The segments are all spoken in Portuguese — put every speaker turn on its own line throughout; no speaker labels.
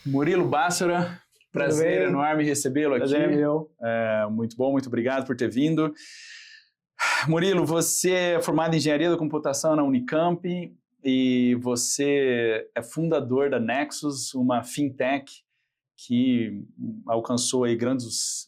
Murilo Bássora, prazer enorme recebê-lo aqui.
Prazer é meu.
Muito bom, muito obrigado por ter vindo. Murilo, você é formado em Engenharia da Computação na Unicamp e você é fundador da Nexus, uma fintech que alcançou aí grandes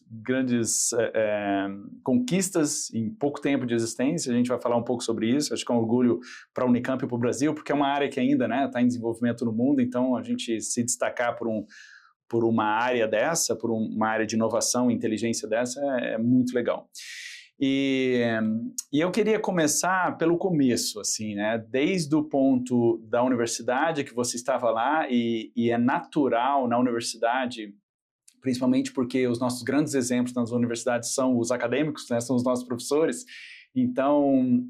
conquistas em pouco tempo de existência. A gente vai falar um pouco sobre isso. Acho que é um orgulho para a Unicamp e para o Brasil, porque é uma área que ainda está em desenvolvimento no mundo, então a gente se destacar por uma área dessa, por uma área de inovação e inteligência dessa, é muito legal. E eu queria começar pelo começo, assim, né? Desde o ponto da universidade, que você estava lá, e é natural na universidade, principalmente porque os nossos grandes exemplos nas universidades são os acadêmicos, né? São os nossos professores. Então,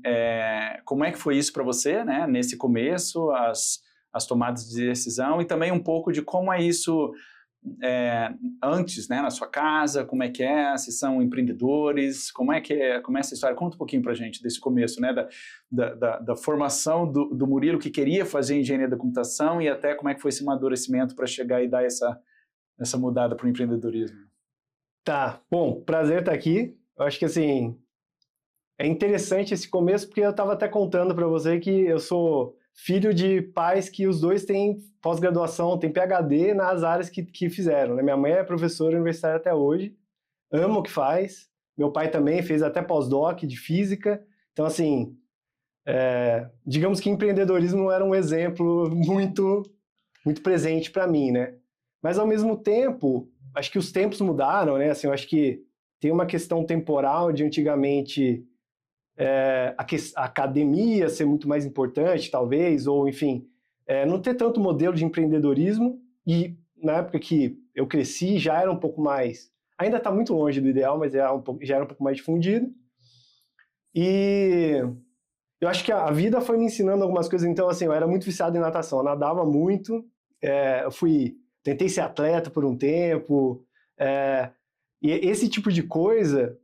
como é que foi isso para você, né? Nesse começo, as tomadas de decisão, e também um pouco de como é isso antes, né, na sua casa, como é que é, se são empreendedores, como é essa história? Conta um pouquinho pra gente desse começo, né, da formação do Murilo, que queria fazer engenharia da computação, e até como é que foi esse amadurecimento para chegar e dar essa mudada para o empreendedorismo.
Tá, bom, prazer estar aqui. Eu acho que, assim, é interessante esse começo, porque eu estava até contando para você que eu sou filho de pais que os dois têm pós-graduação, têm PhD nas áreas que fizeram, né? Minha mãe é professora universitária até hoje, ama o que faz. Meu pai também fez até pós-doc de física. Então, assim, digamos que empreendedorismo era um exemplo muito, muito presente para mim, né? Mas, ao mesmo tempo, acho que os tempos mudaram, né? Assim, eu acho que tem uma questão temporal de antigamente a academia ser muito mais importante, talvez, ou, enfim, não ter tanto modelo de empreendedorismo, e na época que eu cresci já era um pouco mais, ainda está muito longe do ideal, mas já era um pouco mais difundido. E eu acho que a vida foi me ensinando algumas coisas. Então, assim, eu era muito viciado em natação, eu nadava muito, tentei ser atleta por um tempo, e esse tipo de coisa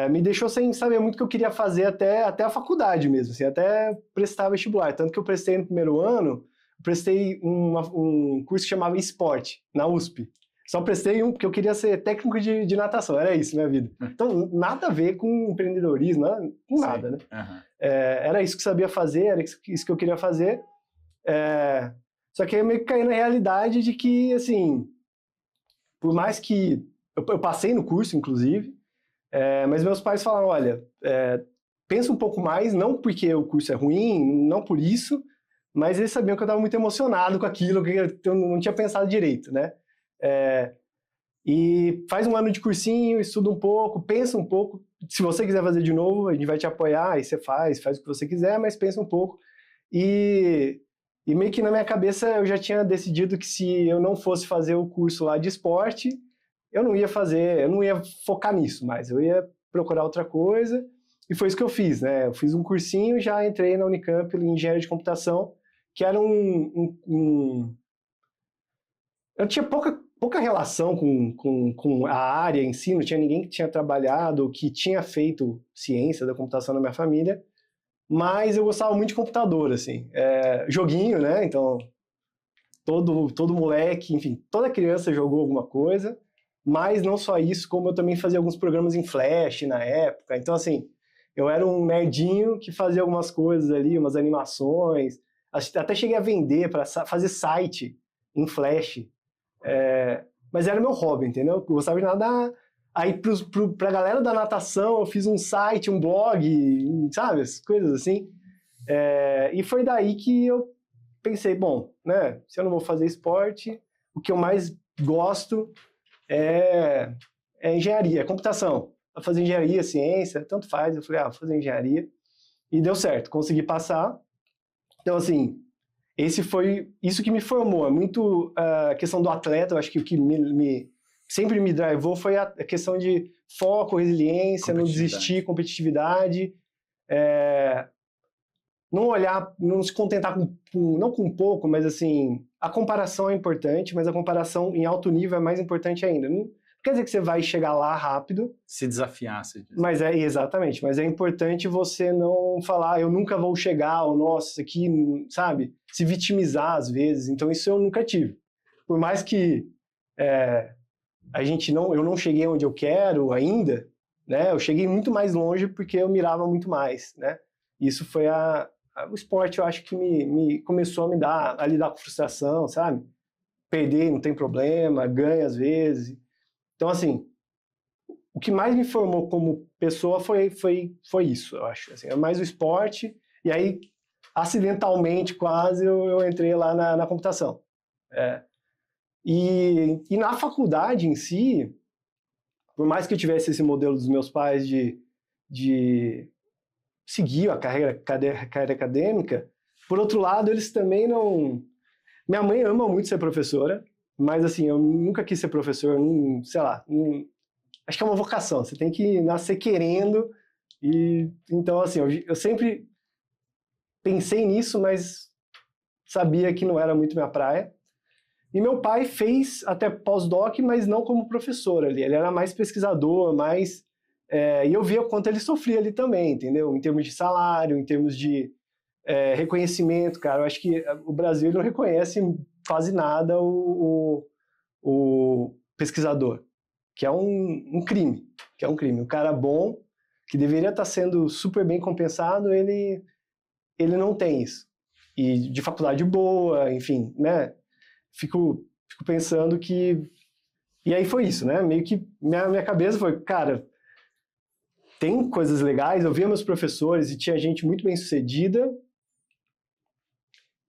me deixou sem saber muito o que eu queria fazer até a faculdade mesmo, assim, até prestar vestibular. Tanto que eu prestei no primeiro ano, prestei um curso que chamava Esporte, na USP. Só prestei porque eu queria ser técnico de natação, era isso minha vida. Então, nada a ver com empreendedorismo, com nada, né? Uhum. Era isso que eu sabia fazer, era isso que eu queria fazer. Só que eu meio que caí na realidade de que, assim, por mais que... Eu passei no curso, inclusive, mas meus pais falaram, olha, pensa um pouco mais, não porque o curso é ruim, não por isso, mas eles sabiam que eu estava muito emocionado com aquilo, que eu não tinha pensado direito, né? E faz um ano de cursinho, estuda um pouco, pensa um pouco, se você quiser fazer de novo, a gente vai te apoiar, aí você faz o que você quiser, mas pensa um pouco. E meio que na minha cabeça eu já tinha decidido que se eu não fosse fazer o curso lá de esporte, eu não ia focar nisso mais, eu ia procurar outra coisa, e foi isso que eu fiz, né? Eu fiz um cursinho, já entrei na Unicamp em Engenharia de Computação, que era eu tinha pouca relação com a área em si, não tinha ninguém que tinha trabalhado, que tinha feito ciência da computação na minha família, mas eu gostava muito de computador, assim, joguinho, né? Então, todo moleque, enfim, toda criança jogou alguma coisa, mas não só isso, como eu também fazia alguns programas em Flash na época. Então, assim, eu era um nerdinho que fazia algumas coisas ali, umas animações. Até cheguei a vender para fazer site em Flash. Mas era meu hobby, entendeu? Eu gostava de nadar. Aí, pra galera da natação, eu fiz um site, um blog, sabe? As coisas assim. E foi daí que eu pensei, bom, né? Se eu não vou fazer esporte, o que eu mais gosto é engenharia, é computação. Vou fazer engenharia, ciência, tanto faz. Eu falei, vou fazer engenharia. E deu certo, consegui passar. Então, assim, isso que me formou. É muito a questão do atleta. Eu acho que o que sempre me drivou foi a questão de foco, resiliência, não desistir, competitividade. Não se contentar não com pouco, mas assim, a comparação é importante, mas a comparação em alto nível é mais importante ainda. Porque quer dizer que você vai chegar lá rápido.
Se desafiar, você diz.
Exatamente, mas é importante você não falar, eu nunca vou chegar, ou nossa, isso aqui, sabe? Se vitimizar às vezes. Então isso eu nunca tive. Por mais que eu não cheguei onde eu quero ainda, né? Eu cheguei muito mais longe porque eu mirava muito mais, né? Isso foi o esporte, eu acho que me começou a lidar com frustração, sabe? Perder não tem problema, ganha às vezes. Então, assim, o que mais me formou como pessoa foi isso, eu acho. Assim, é mais o esporte, e aí, acidentalmente, quase, eu entrei lá na computação. E na faculdade em si, por mais que eu tivesse esse modelo dos meus pais de seguir a carreira acadêmica, por outro lado, eles também não... Minha mãe ama muito ser professora, mas assim, eu nunca quis ser professor, sei lá, acho que é uma vocação, você tem que nascer querendo, e então assim, eu sempre pensei nisso, mas sabia que não era muito minha praia. E meu pai fez até pós-doc, mas não como professor ali, ele era mais pesquisador, e eu via o quanto ele sofria ali também, entendeu? Em termos de salário, em termos de reconhecimento, cara, eu acho que o Brasil não reconhece quase nada o pesquisador, que é um crime, um cara bom, que deveria estar sendo super bem compensado, ele não tem isso. E de faculdade boa, enfim, né? Fico pensando que... E aí foi isso, né? Meio que minha cabeça foi, cara, tem coisas legais, eu via meus professores e tinha gente muito bem sucedida,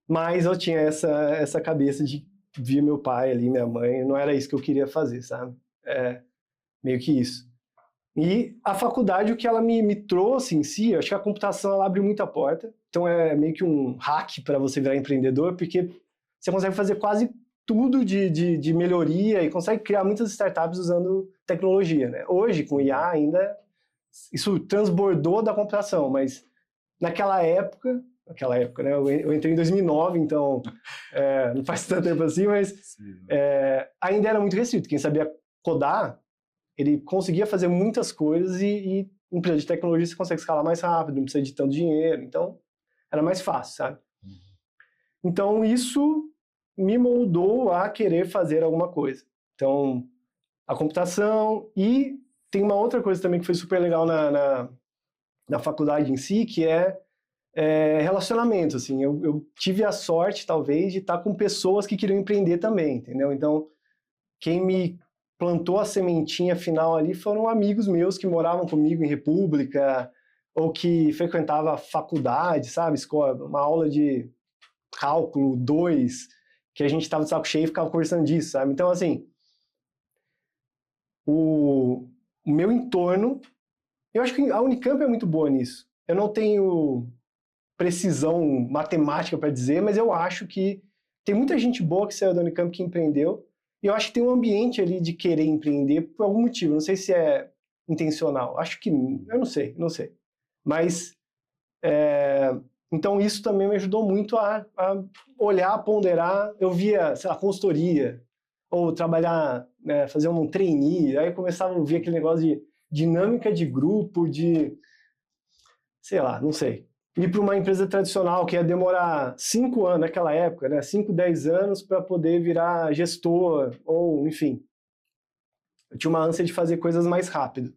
mas eu tinha essa cabeça de ver meu pai ali, minha mãe, não era isso que eu queria fazer, sabe? Meio que isso. E a faculdade, o que ela me trouxe em si, eu acho que a computação ela abre muita porta, então é meio que um hack para você virar empreendedor, porque você consegue fazer quase tudo de melhoria e consegue criar muitas startups usando tecnologia, né? Hoje, com IA ainda, isso transbordou da computação, mas naquela época, né? Eu entrei em 2009, então não faz tanto tempo assim, mas ainda era muito restrito. Quem sabia codar, ele conseguia fazer muitas coisas e em empresa de tecnologia você consegue escalar mais rápido, não precisa de tanto dinheiro, então era mais fácil, sabe? Então isso me moldou a querer fazer alguma coisa. Então, a computação, e tem uma outra coisa também que foi super legal na faculdade em si, que é relacionamento, assim, eu tive a sorte, talvez, de estar com pessoas que queriam empreender também, entendeu? Então, quem me plantou a sementinha final ali foram amigos meus que moravam comigo em República, ou que frequentavam a faculdade, sabe? Escola, uma aula de cálculo 2, que a gente estava de saco cheio e ficava conversando disso, sabe? Então, assim, o meu entorno, eu acho que a Unicamp é muito boa nisso. Eu não tenho precisão matemática para dizer, mas eu acho que tem muita gente boa que saiu da Unicamp que empreendeu, e eu acho que tem um ambiente ali de querer empreender por algum motivo, não sei se é intencional, acho que, eu não sei. Mas, então isso também me ajudou muito a olhar, a ponderar, eu via, sei lá, consultoria, ou trabalhar, né, fazer um trainee, aí eu começava a ver aquele negócio de dinâmica de grupo, sei lá, não sei. Ir para uma empresa tradicional que ia demorar 5 anos naquela época, né? 5, 10 anos para poder virar gestor, ou enfim. Eu tinha uma ânsia de fazer coisas mais rápido.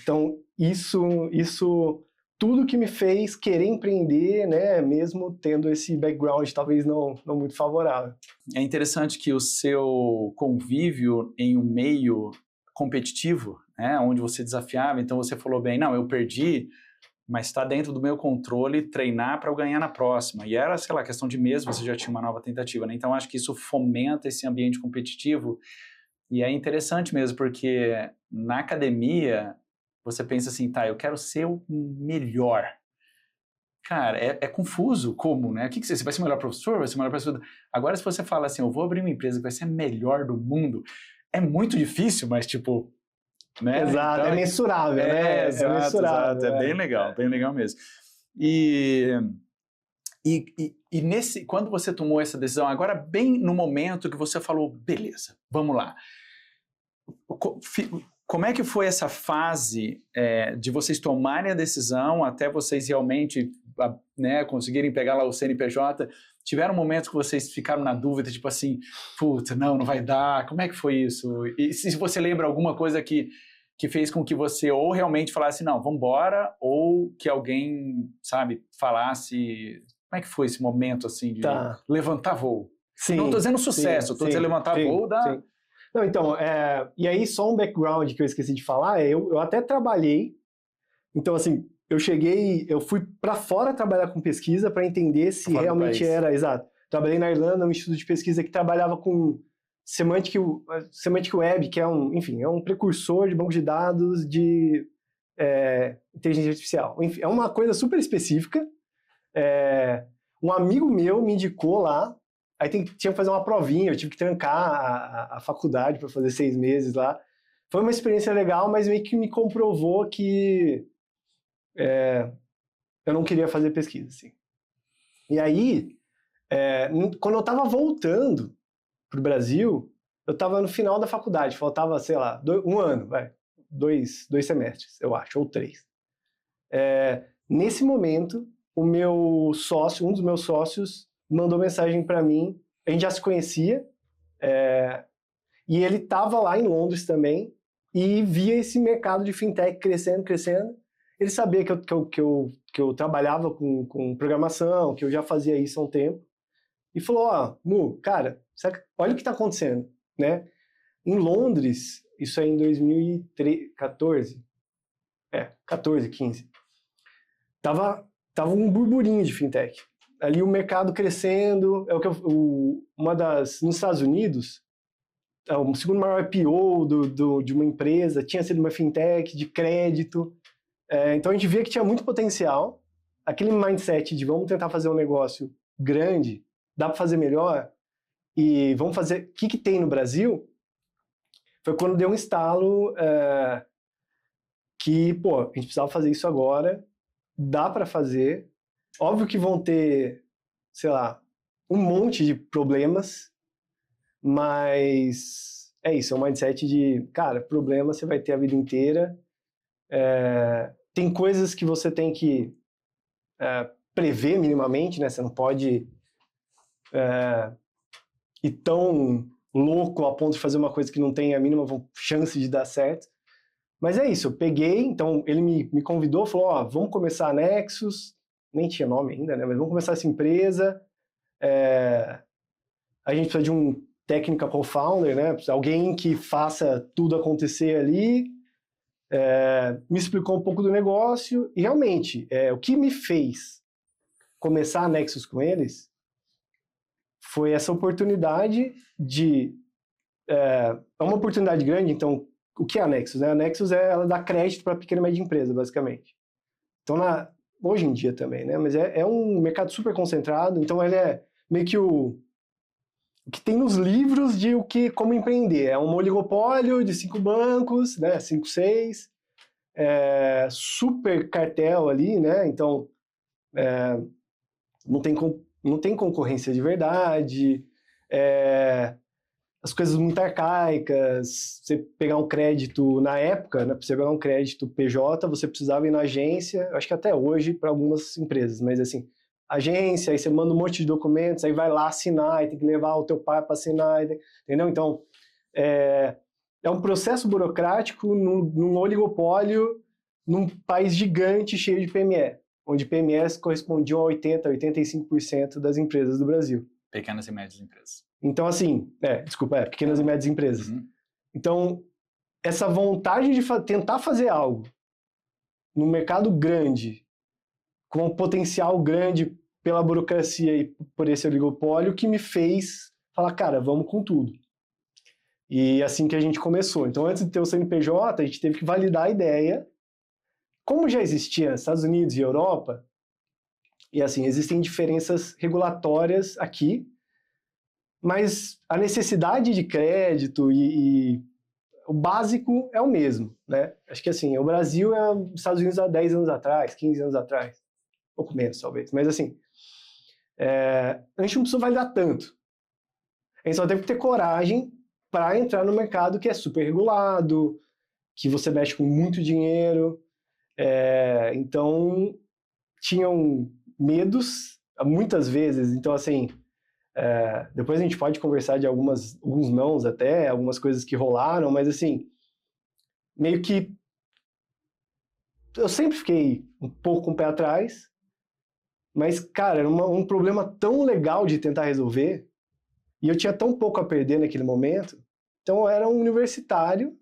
Então, isso tudo que me fez querer empreender, né? Mesmo tendo esse background talvez não muito favorável.
É interessante que o seu convívio em um meio competitivo, né? Onde você desafiava, então você falou bem, não, eu perdi, mas está dentro do meu controle treinar para eu ganhar na próxima. E era, sei lá, questão de meses, você já tinha uma nova tentativa, né? Então, acho que isso fomenta esse ambiente competitivo. E é interessante mesmo, porque na academia, você pensa assim, tá, eu quero ser o melhor. Cara, é confuso como, né? O que você vai ser o melhor professor? Vai ser o melhor professor? Agora, se você fala assim, eu vou abrir uma empresa que vai ser a melhor do mundo, é muito difícil, mas tipo... Né?
Exato,
então,
é mensurável, né?
Exato,
mensurável.
Exato, bem legal mesmo. E quando você tomou essa decisão, agora bem no momento que você falou, beleza, vamos lá. Como é que foi essa fase de vocês tomarem a decisão até vocês realmente, né, conseguirem pegar lá o CNPJ? Tiveram momentos que vocês ficaram na dúvida, tipo assim, puta, não vai dar, como é que foi isso? E se você lembra alguma coisa que fez com que você ou realmente falasse, não, vamos embora, ou que alguém, sabe, falasse... Como é que foi esse momento, assim, de levantar voo?
Sim,
não estou dizendo sucesso, estou dizendo levantar voo da...
Sim. Não, então, e aí só um background que eu esqueci de falar, eu até trabalhei, então assim, eu fui para fora trabalhar com pesquisa para entender se realmente era, exato. Trabalhei na Irlanda, um instituto de pesquisa que trabalhava com Semantic Web, que é um precursor de banco de dados de inteligência artificial. Enfim, é uma coisa super específica. Um amigo meu me indicou lá, aí tinha que fazer uma provinha, eu tive que trancar a faculdade para fazer 6 meses lá. Foi uma experiência legal, mas meio que me comprovou que eu não queria fazer pesquisa, assim. E aí, quando eu estava voltando para o Brasil, eu estava no final da faculdade, faltava, sei lá, 1 ano, dois semestres, eu acho, ou 3. Nesse momento, um dos meus sócios, mandou mensagem para mim, a gente já se conhecia, e ele estava lá em Londres também, e via esse mercado de fintech crescendo. Ele sabia que eu trabalhava com programação, que eu já fazia isso há um tempo, e falou, Mu, cara, olha o que está acontecendo, né? Em Londres, isso é em 2014, 14, 15, tava um burburinho de fintech. Ali o mercado crescendo, nos Estados Unidos, o segundo maior IPO de uma empresa tinha sido uma fintech de crédito. Então a gente via que tinha muito potencial. Aquele mindset de vamos tentar fazer um negócio grande, dá para fazer melhor, e vamos fazer... O que tem no Brasil? Foi quando deu um estalo que, a gente precisava fazer isso agora, dá para fazer. Óbvio que vão ter, sei lá, um monte de problemas, mas é isso, é um mindset de, cara, problema você vai ter a vida inteira. Tem coisas que você tem que prever minimamente, né? Você não pode ir tão louco a ponto de fazer uma coisa que não tem a mínima chance de dar certo. Mas é isso, eu peguei, então ele me convidou, falou, vamos começar a Nexus, nem tinha nome ainda, né? Mas vamos começar essa empresa. A gente precisa de um technical co-founder, né? Alguém que faça tudo acontecer ali. Me explicou um pouco do negócio e realmente, o que me fez começar a Nexus com eles foi essa oportunidade de... É uma oportunidade grande, então, o que é a Nexus? Né? A Nexus ela dá crédito para pequena e média empresa, basicamente. Então, hoje em dia também, né? Mas é um mercado super concentrado, então ele é meio que o que tem nos livros de como empreender. É um oligopólio de 5 bancos, né? 5, 6, super cartel ali, né? Então, não tem concorrência de verdade, as coisas muito arcaicas. Você pegar um crédito na época, né, para você pegar um crédito PJ, você precisava ir na agência, acho que até hoje para algumas empresas, mas assim, agência, aí você manda um monte de documentos, aí vai lá assinar, aí tem que levar o teu pai para assinar, entendeu? Então, é um processo burocrático num oligopólio, num país gigante cheio de PME, onde PMEs correspondiam a 80%, 85% das empresas do Brasil.
Pequenas e médias empresas.
Então, assim, pequenas e médias empresas.
Uhum.
Então, essa vontade de tentar fazer algo no mercado grande, com um potencial grande pela burocracia e por esse oligopólio, que me fez falar, cara, vamos com tudo. E assim que a gente começou. Então, antes de ter o CNPJ, a gente teve que validar a ideia. Como já existia nos Estados Unidos e Europa, e assim, existem diferenças regulatórias aqui, mas a necessidade de crédito e o básico é o mesmo, né? Acho que assim, o Brasil é os Estados Unidos há 10 anos atrás, 15 anos atrás, um pouco menos talvez, mas assim, a gente não precisa validar tanto. A gente só teve que ter coragem para entrar no mercado que é super regulado, que você mexe com muito dinheiro. Então, tinham medos, muitas vezes. Então, assim, depois a gente pode conversar de alguns nãos até, algumas coisas que rolaram, mas, assim, meio que eu sempre fiquei um pouco com o pé atrás, mas, cara, era um problema tão legal de tentar resolver, e eu tinha tão pouco a perder naquele momento. Então, eu era um universitário,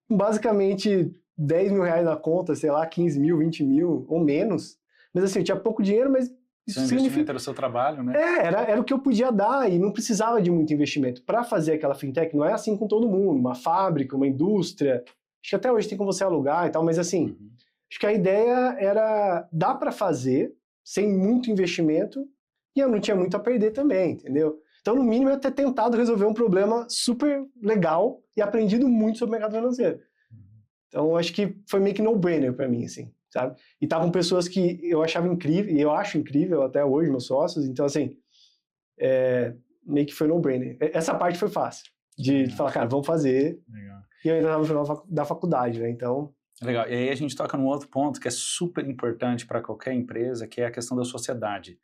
basicamente 10 mil reais na conta, sei lá, 15 mil, 20 mil, ou menos. Mas assim, eu tinha pouco dinheiro, mas isso
significa... era o seu trabalho, né?
Era o que eu podia dar e não precisava de muito investimento. Para fazer aquela fintech, não é assim com todo mundo. Uma fábrica, uma indústria. Acho que até hoje tem como você alugar e tal, mas assim, acho que a ideia era dar para fazer sem muito investimento e eu não tinha muito a perder também, entendeu? Então, no mínimo, eu ter tentado resolver um problema super legal e aprendido muito sobre o mercado financeiro. Então, acho que foi meio que no-brainer para mim, assim, sabe? E estavam pessoas que eu achava incrível, e eu acho incrível até hoje, meus sócios. Então, assim, meio que foi no-brainer. Essa parte foi fácil, de falar, cara, vamos fazer. Legal. E eu ainda estava no final da faculdade, né? Então...
Legal. E aí a gente toca num outro ponto que é super importante para qualquer empresa, que é a questão da sociedade.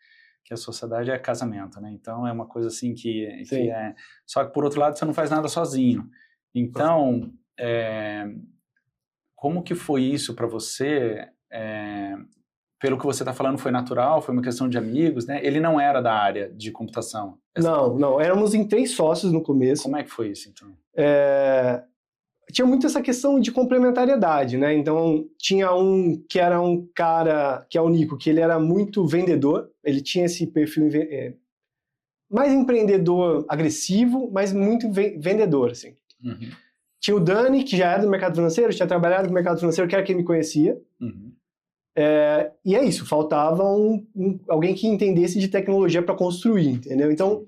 Que a sociedade é casamento, né? Então, é uma coisa assim que é... Só que, por outro lado, você não faz nada sozinho. Então, como que foi isso para você? Pelo que você está falando, foi natural? Foi uma questão de amigos, né? Ele não era da área de computação.
Não. Éramos em 3 sócios no começo.
Como é que foi isso, então?
Tinha muito essa questão de complementariedade, né? Então, tinha um que era um cara, que é o Nico, que ele era muito vendedor, ele tinha esse perfil mais empreendedor agressivo, mas muito vendedor, assim. Tinha o Dani, que já era do mercado financeiro, tinha trabalhado no mercado financeiro, que era quem me conhecia. E é isso, faltava alguém que entendesse de tecnologia para construir, entendeu? Então,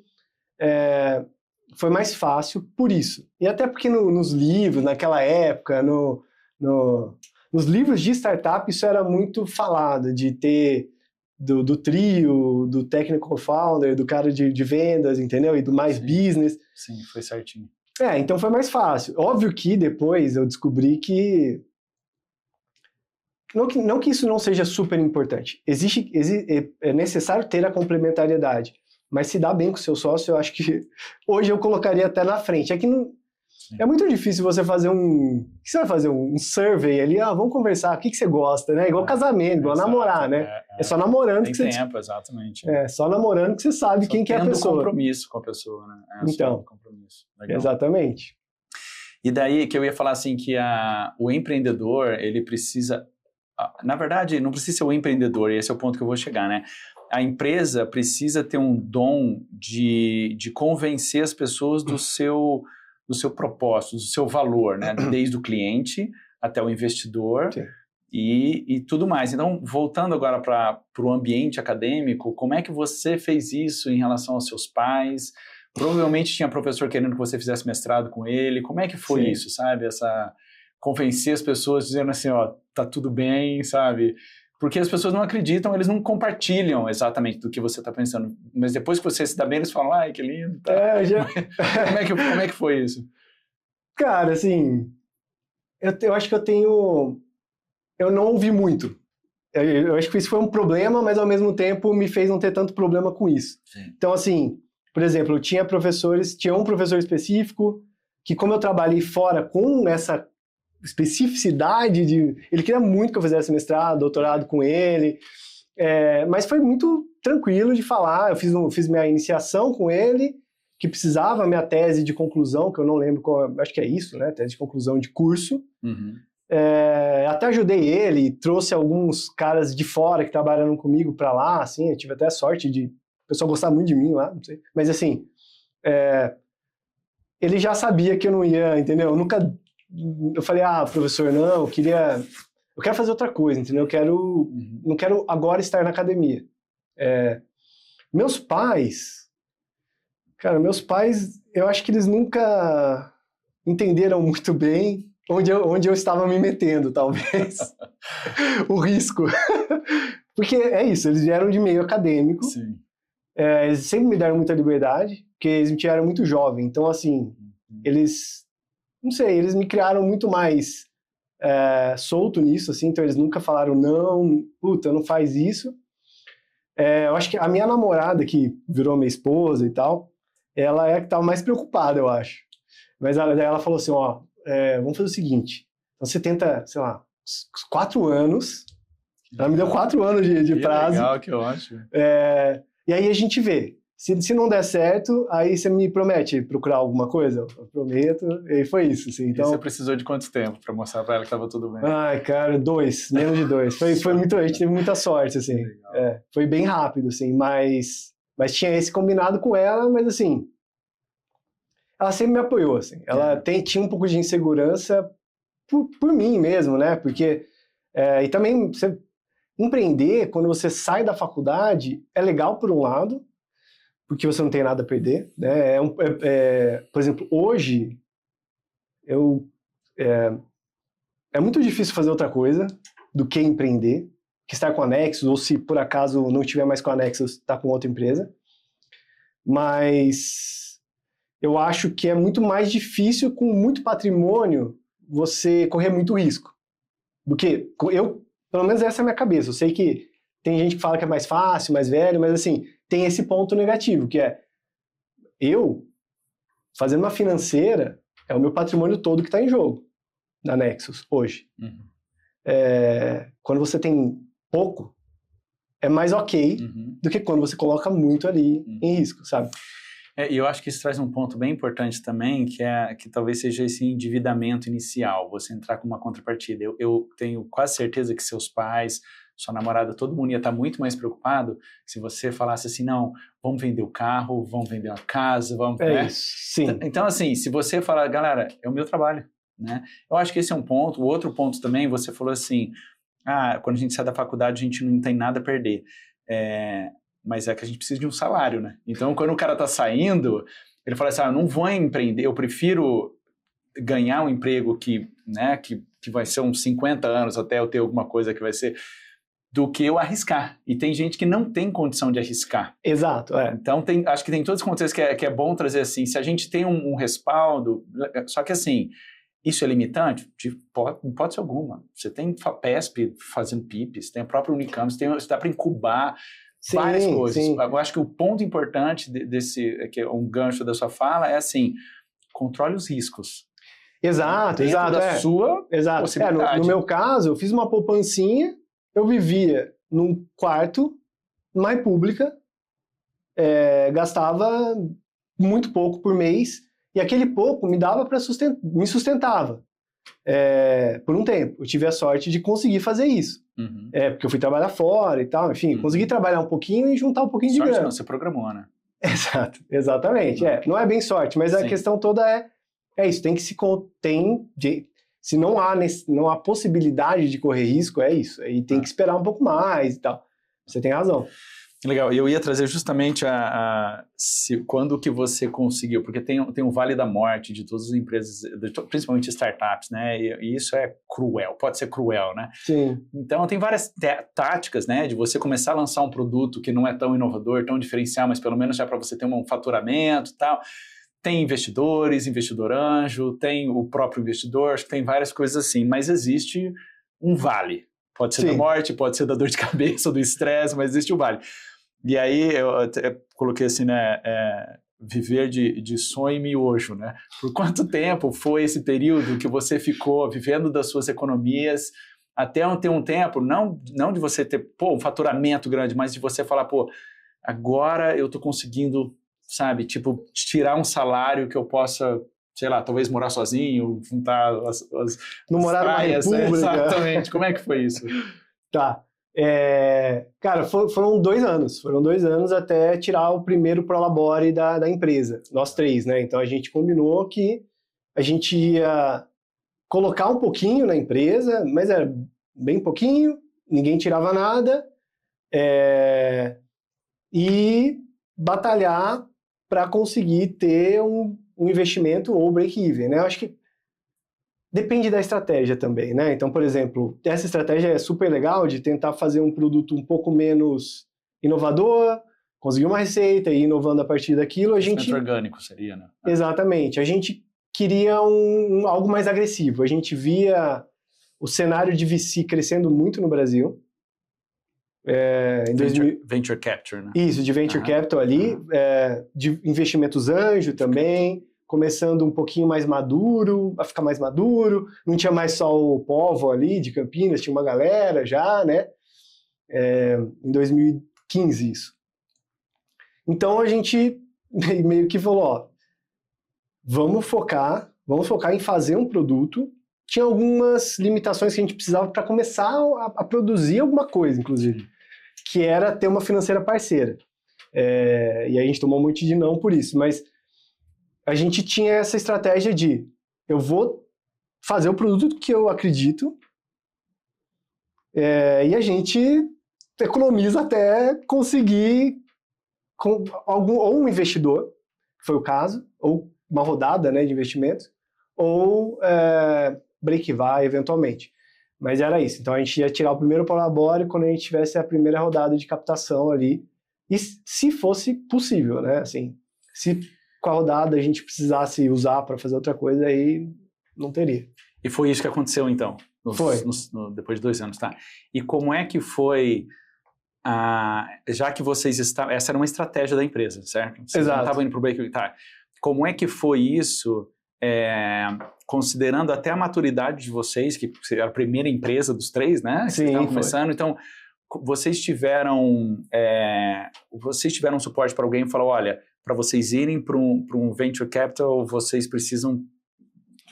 foi mais fácil por isso. E até porque nos livros, naquela época, nos livros de startup, isso era muito falado, de ter do trio, do technical founder, do cara de vendas, entendeu? E do mais business.
Sim, foi certinho.
Então foi mais fácil. Óbvio que depois eu descobri que... Não que isso não seja super importante. É necessário ter a complementariedade. Mas se dá bem com o seu sócio, eu acho que hoje eu colocaria até na frente. É muito difícil você fazer o que você vai fazer? Um survey ali, vamos conversar, o que você gosta, né? Igual casamento, igual namorar, né? É só namorando
que
você...
Tem tempo, exatamente.
Só namorando que você sabe quem que é a pessoa.
Compromisso com a pessoa, né?
Então,
compromisso.
Exatamente.
E daí que eu ia falar assim, que o empreendedor, ele precisa... Na verdade, não precisa ser o empreendedor, e esse é o ponto que eu vou chegar, né? A empresa precisa ter um dom de convencer as pessoas do seu propósito, do seu valor, né? Desde o cliente até o investidor e tudo mais. Então, voltando agora para o ambiente acadêmico, como é que você fez isso em relação aos seus pais? Provavelmente tinha professor querendo que você fizesse mestrado com ele. Como é que foi isso, sabe? Convencer as pessoas dizendo assim, tá tudo bem, sabe? Porque as pessoas não acreditam, eles não compartilham exatamente do que você está pensando. Mas depois que você se dá bem, eles falam, ai, que lindo. Tá. Como é que foi isso?
Cara, assim, eu acho que eu não ouvi muito. Eu acho que isso foi um problema, mas ao mesmo tempo me fez não ter tanto problema com isso. Sim. Então, assim, por exemplo, tinha um professor específico que, como eu trabalhei fora com essa especificidade ele queria muito que eu fizesse mestrado, doutorado com ele, mas foi muito tranquilo de falar. Eu fiz minha iniciação com ele, que precisava, minha tese de conclusão, que eu não lembro qual, acho que é isso, né, tese de conclusão de curso. Até ajudei ele, trouxe alguns caras de fora que trabalharam comigo para lá, assim, eu tive até a sorte de o pessoal gostar muito de mim lá, não sei, mas assim, ele já sabia que eu não ia, entendeu? Eu falei, professor, não, eu quero fazer outra coisa, entendeu? Não quero agora estar na academia. Meus pais, eu acho que eles nunca entenderam muito bem onde eu estava me metendo, talvez, o risco. Porque é isso, eles vieram de meio acadêmico, eles sempre me deram muita liberdade, porque eles me tiraram muito jovem, então assim, eles, não sei, eles me criaram muito mais solto nisso, assim, então eles nunca falaram, não, puta, não faz isso. Eu acho que a minha namorada, que virou minha esposa e tal, ela é a que estava mais preocupada, eu acho. Mas daí ela falou assim, ó, vamos fazer o seguinte, então você tenta, sei lá, 4 anos, ela me deu 4 anos de prazo.
Legal, que ótimo.
E aí a gente vê. Se não der certo, aí você me promete procurar alguma coisa? Eu prometo, e foi isso. Assim, então...
E você precisou de quanto tempo para mostrar para ela que estava tudo bem?
Ai, cara, 2, menos de 2. Foi muito, a gente teve muita sorte, assim. Foi bem rápido, assim, mas tinha esse combinado com ela, mas assim, ela sempre me apoiou, assim. Ela tinha um pouco de insegurança por mim mesmo, né? Porque, e também, você empreender, quando você sai da faculdade, é legal por um lado, porque você não tem nada a perder, né? Por exemplo, hoje, é muito difícil fazer outra coisa do que empreender, que estar com a Nexus, ou se por acaso não estiver mais com a Nexus, estar com outra empresa. Mas eu acho que é muito mais difícil, com muito patrimônio, você correr muito risco. Do que pelo menos essa é a minha cabeça. Eu sei que tem gente que fala que é mais fácil, mais velho, mas assim, tem esse ponto negativo, que é eu, fazendo uma financeira, é o meu patrimônio todo que está em jogo na Nexus hoje.
Uhum.
Quando você tem pouco, é mais ok do que quando você coloca muito ali em risco, sabe?
E eu acho que isso traz um ponto bem importante também, que talvez seja esse endividamento inicial, você entrar com uma contrapartida. Eu tenho quase certeza que seus pais, sua namorada, todo mundo ia estar muito mais preocupado se você falasse assim, não, vamos vender o carro, vamos vender a casa, vamos...
Isso, sim.
Então, assim, se você falar, galera, é o meu trabalho, né? Eu acho que esse é um ponto. O outro ponto também, você falou assim, quando a gente sai da faculdade, a gente não tem nada a perder. Mas é que a gente precisa de um salário, né? Então, quando o cara tá saindo, ele fala assim, eu não vou empreender, eu prefiro ganhar um emprego que vai ser uns 50 anos até eu ter alguma coisa que vai ser... do que eu arriscar. E tem gente que não tem condição de arriscar.
Exato,
Então, acho que tem todos os contextos que é bom trazer assim, se a gente tem um respaldo, só que assim, isso é limitante? Não pode ser alguma. Você tem FAPESP fazendo PIP, você tem a própria Unicamp, você dá para incubar várias coisas.
Sim.
Eu acho que o ponto importante que é um gancho da sua fala, é assim, controle os riscos.
Exato.
Da sua possibilidade.
No meu caso, eu fiz uma poupancinha. Eu vivia num quarto, na República, gastava muito pouco por mês, e aquele pouco me dava para me sustentava por um tempo. Eu tive a sorte de conseguir fazer isso. Porque eu fui trabalhar fora e tal, enfim, consegui trabalhar um pouquinho e juntar um pouquinho de grana.
Não, você programou, né?
Exato, exatamente. Não é bem sorte, mas a questão toda é isso, tem que se se não há possibilidade de correr risco, é isso. Aí tem que esperar um pouco mais e tal. Você tem razão.
Legal. E eu ia trazer justamente quando que você conseguiu, porque tem um vale da morte de todas as empresas, principalmente startups, né? E isso é cruel, pode ser cruel, né?
Sim.
Então, tem várias táticas, né? De você começar a lançar um produto que não é tão inovador, tão diferencial, mas pelo menos já para você ter um faturamento e tal. Tem investidores, investidor anjo, tem o próprio investidor, acho que tem várias coisas assim, mas existe um vale. Pode ser da morte, pode ser da dor de cabeça, do estresse, mas existe o vale. E aí eu até coloquei assim, né, viver de sonho e miojo, né? Por quanto tempo foi esse período que você ficou vivendo das suas economias até ter um tempo, não de você ter um faturamento grande, mas de você falar, agora eu tô conseguindo, sabe, tipo, tirar um salário que eu possa, sei lá, talvez morar sozinho, juntar
não morar
praias,
numa república.
Exatamente. Como é que foi isso?
Tá. Cara, foram 2 anos. Foram 2 anos até tirar o primeiro prolabore da empresa. Nós 3, né? Então a gente combinou que a gente ia colocar um pouquinho na empresa, mas era bem pouquinho, ninguém tirava nada, e batalhar para conseguir ter um investimento ou break-even, né? Eu acho que depende da estratégia também, né? Então, por exemplo, essa estratégia é super legal de tentar fazer um produto um pouco menos inovador, conseguir uma receita e ir inovando a partir daquilo.
Investimento orgânico seria, né?
Exatamente. A gente queria algo mais agressivo. A gente via o cenário de VC crescendo muito no Brasil.
Venture Capture, né?
Isso, de Venture Capital ali, de investimentos anjo também, começando um pouquinho mais maduro, a ficar mais maduro, não tinha mais só o povo ali de Campinas, tinha uma galera já, né? Em 2015 isso. Então a gente meio que falou, ó, vamos focar em fazer um produto. Tinha algumas limitações que a gente precisava para começar a produzir alguma coisa, inclusive, que era ter uma financeira parceira. E a gente tomou um monte de não por isso, mas a gente tinha essa estratégia de eu vou fazer o produto que eu acredito e a gente economiza até conseguir ou um investidor, que foi o caso, ou uma rodada, né, de investimentos, ou break-vai eventualmente. Mas era isso. Então a gente ia tirar o primeiro prolabore quando a gente tivesse a primeira rodada de captação ali. E se fosse possível, né? Assim, se com a rodada a gente precisasse usar para fazer outra coisa, aí não teria.
E foi isso que aconteceu então?
Foi.
Depois de 2 anos, tá? E como é que foi... já que vocês estavam... Essa era uma estratégia da empresa, certo? Vocês
Exato.
não estavam indo para o break. Tá. Como é que foi isso, considerando até a maturidade de vocês, que era a primeira empresa dos 3, né?
Sim,
estavam começando. Então, vocês tiveram suporte para alguém e falou, olha, para vocês irem para um Venture Capital, vocês precisam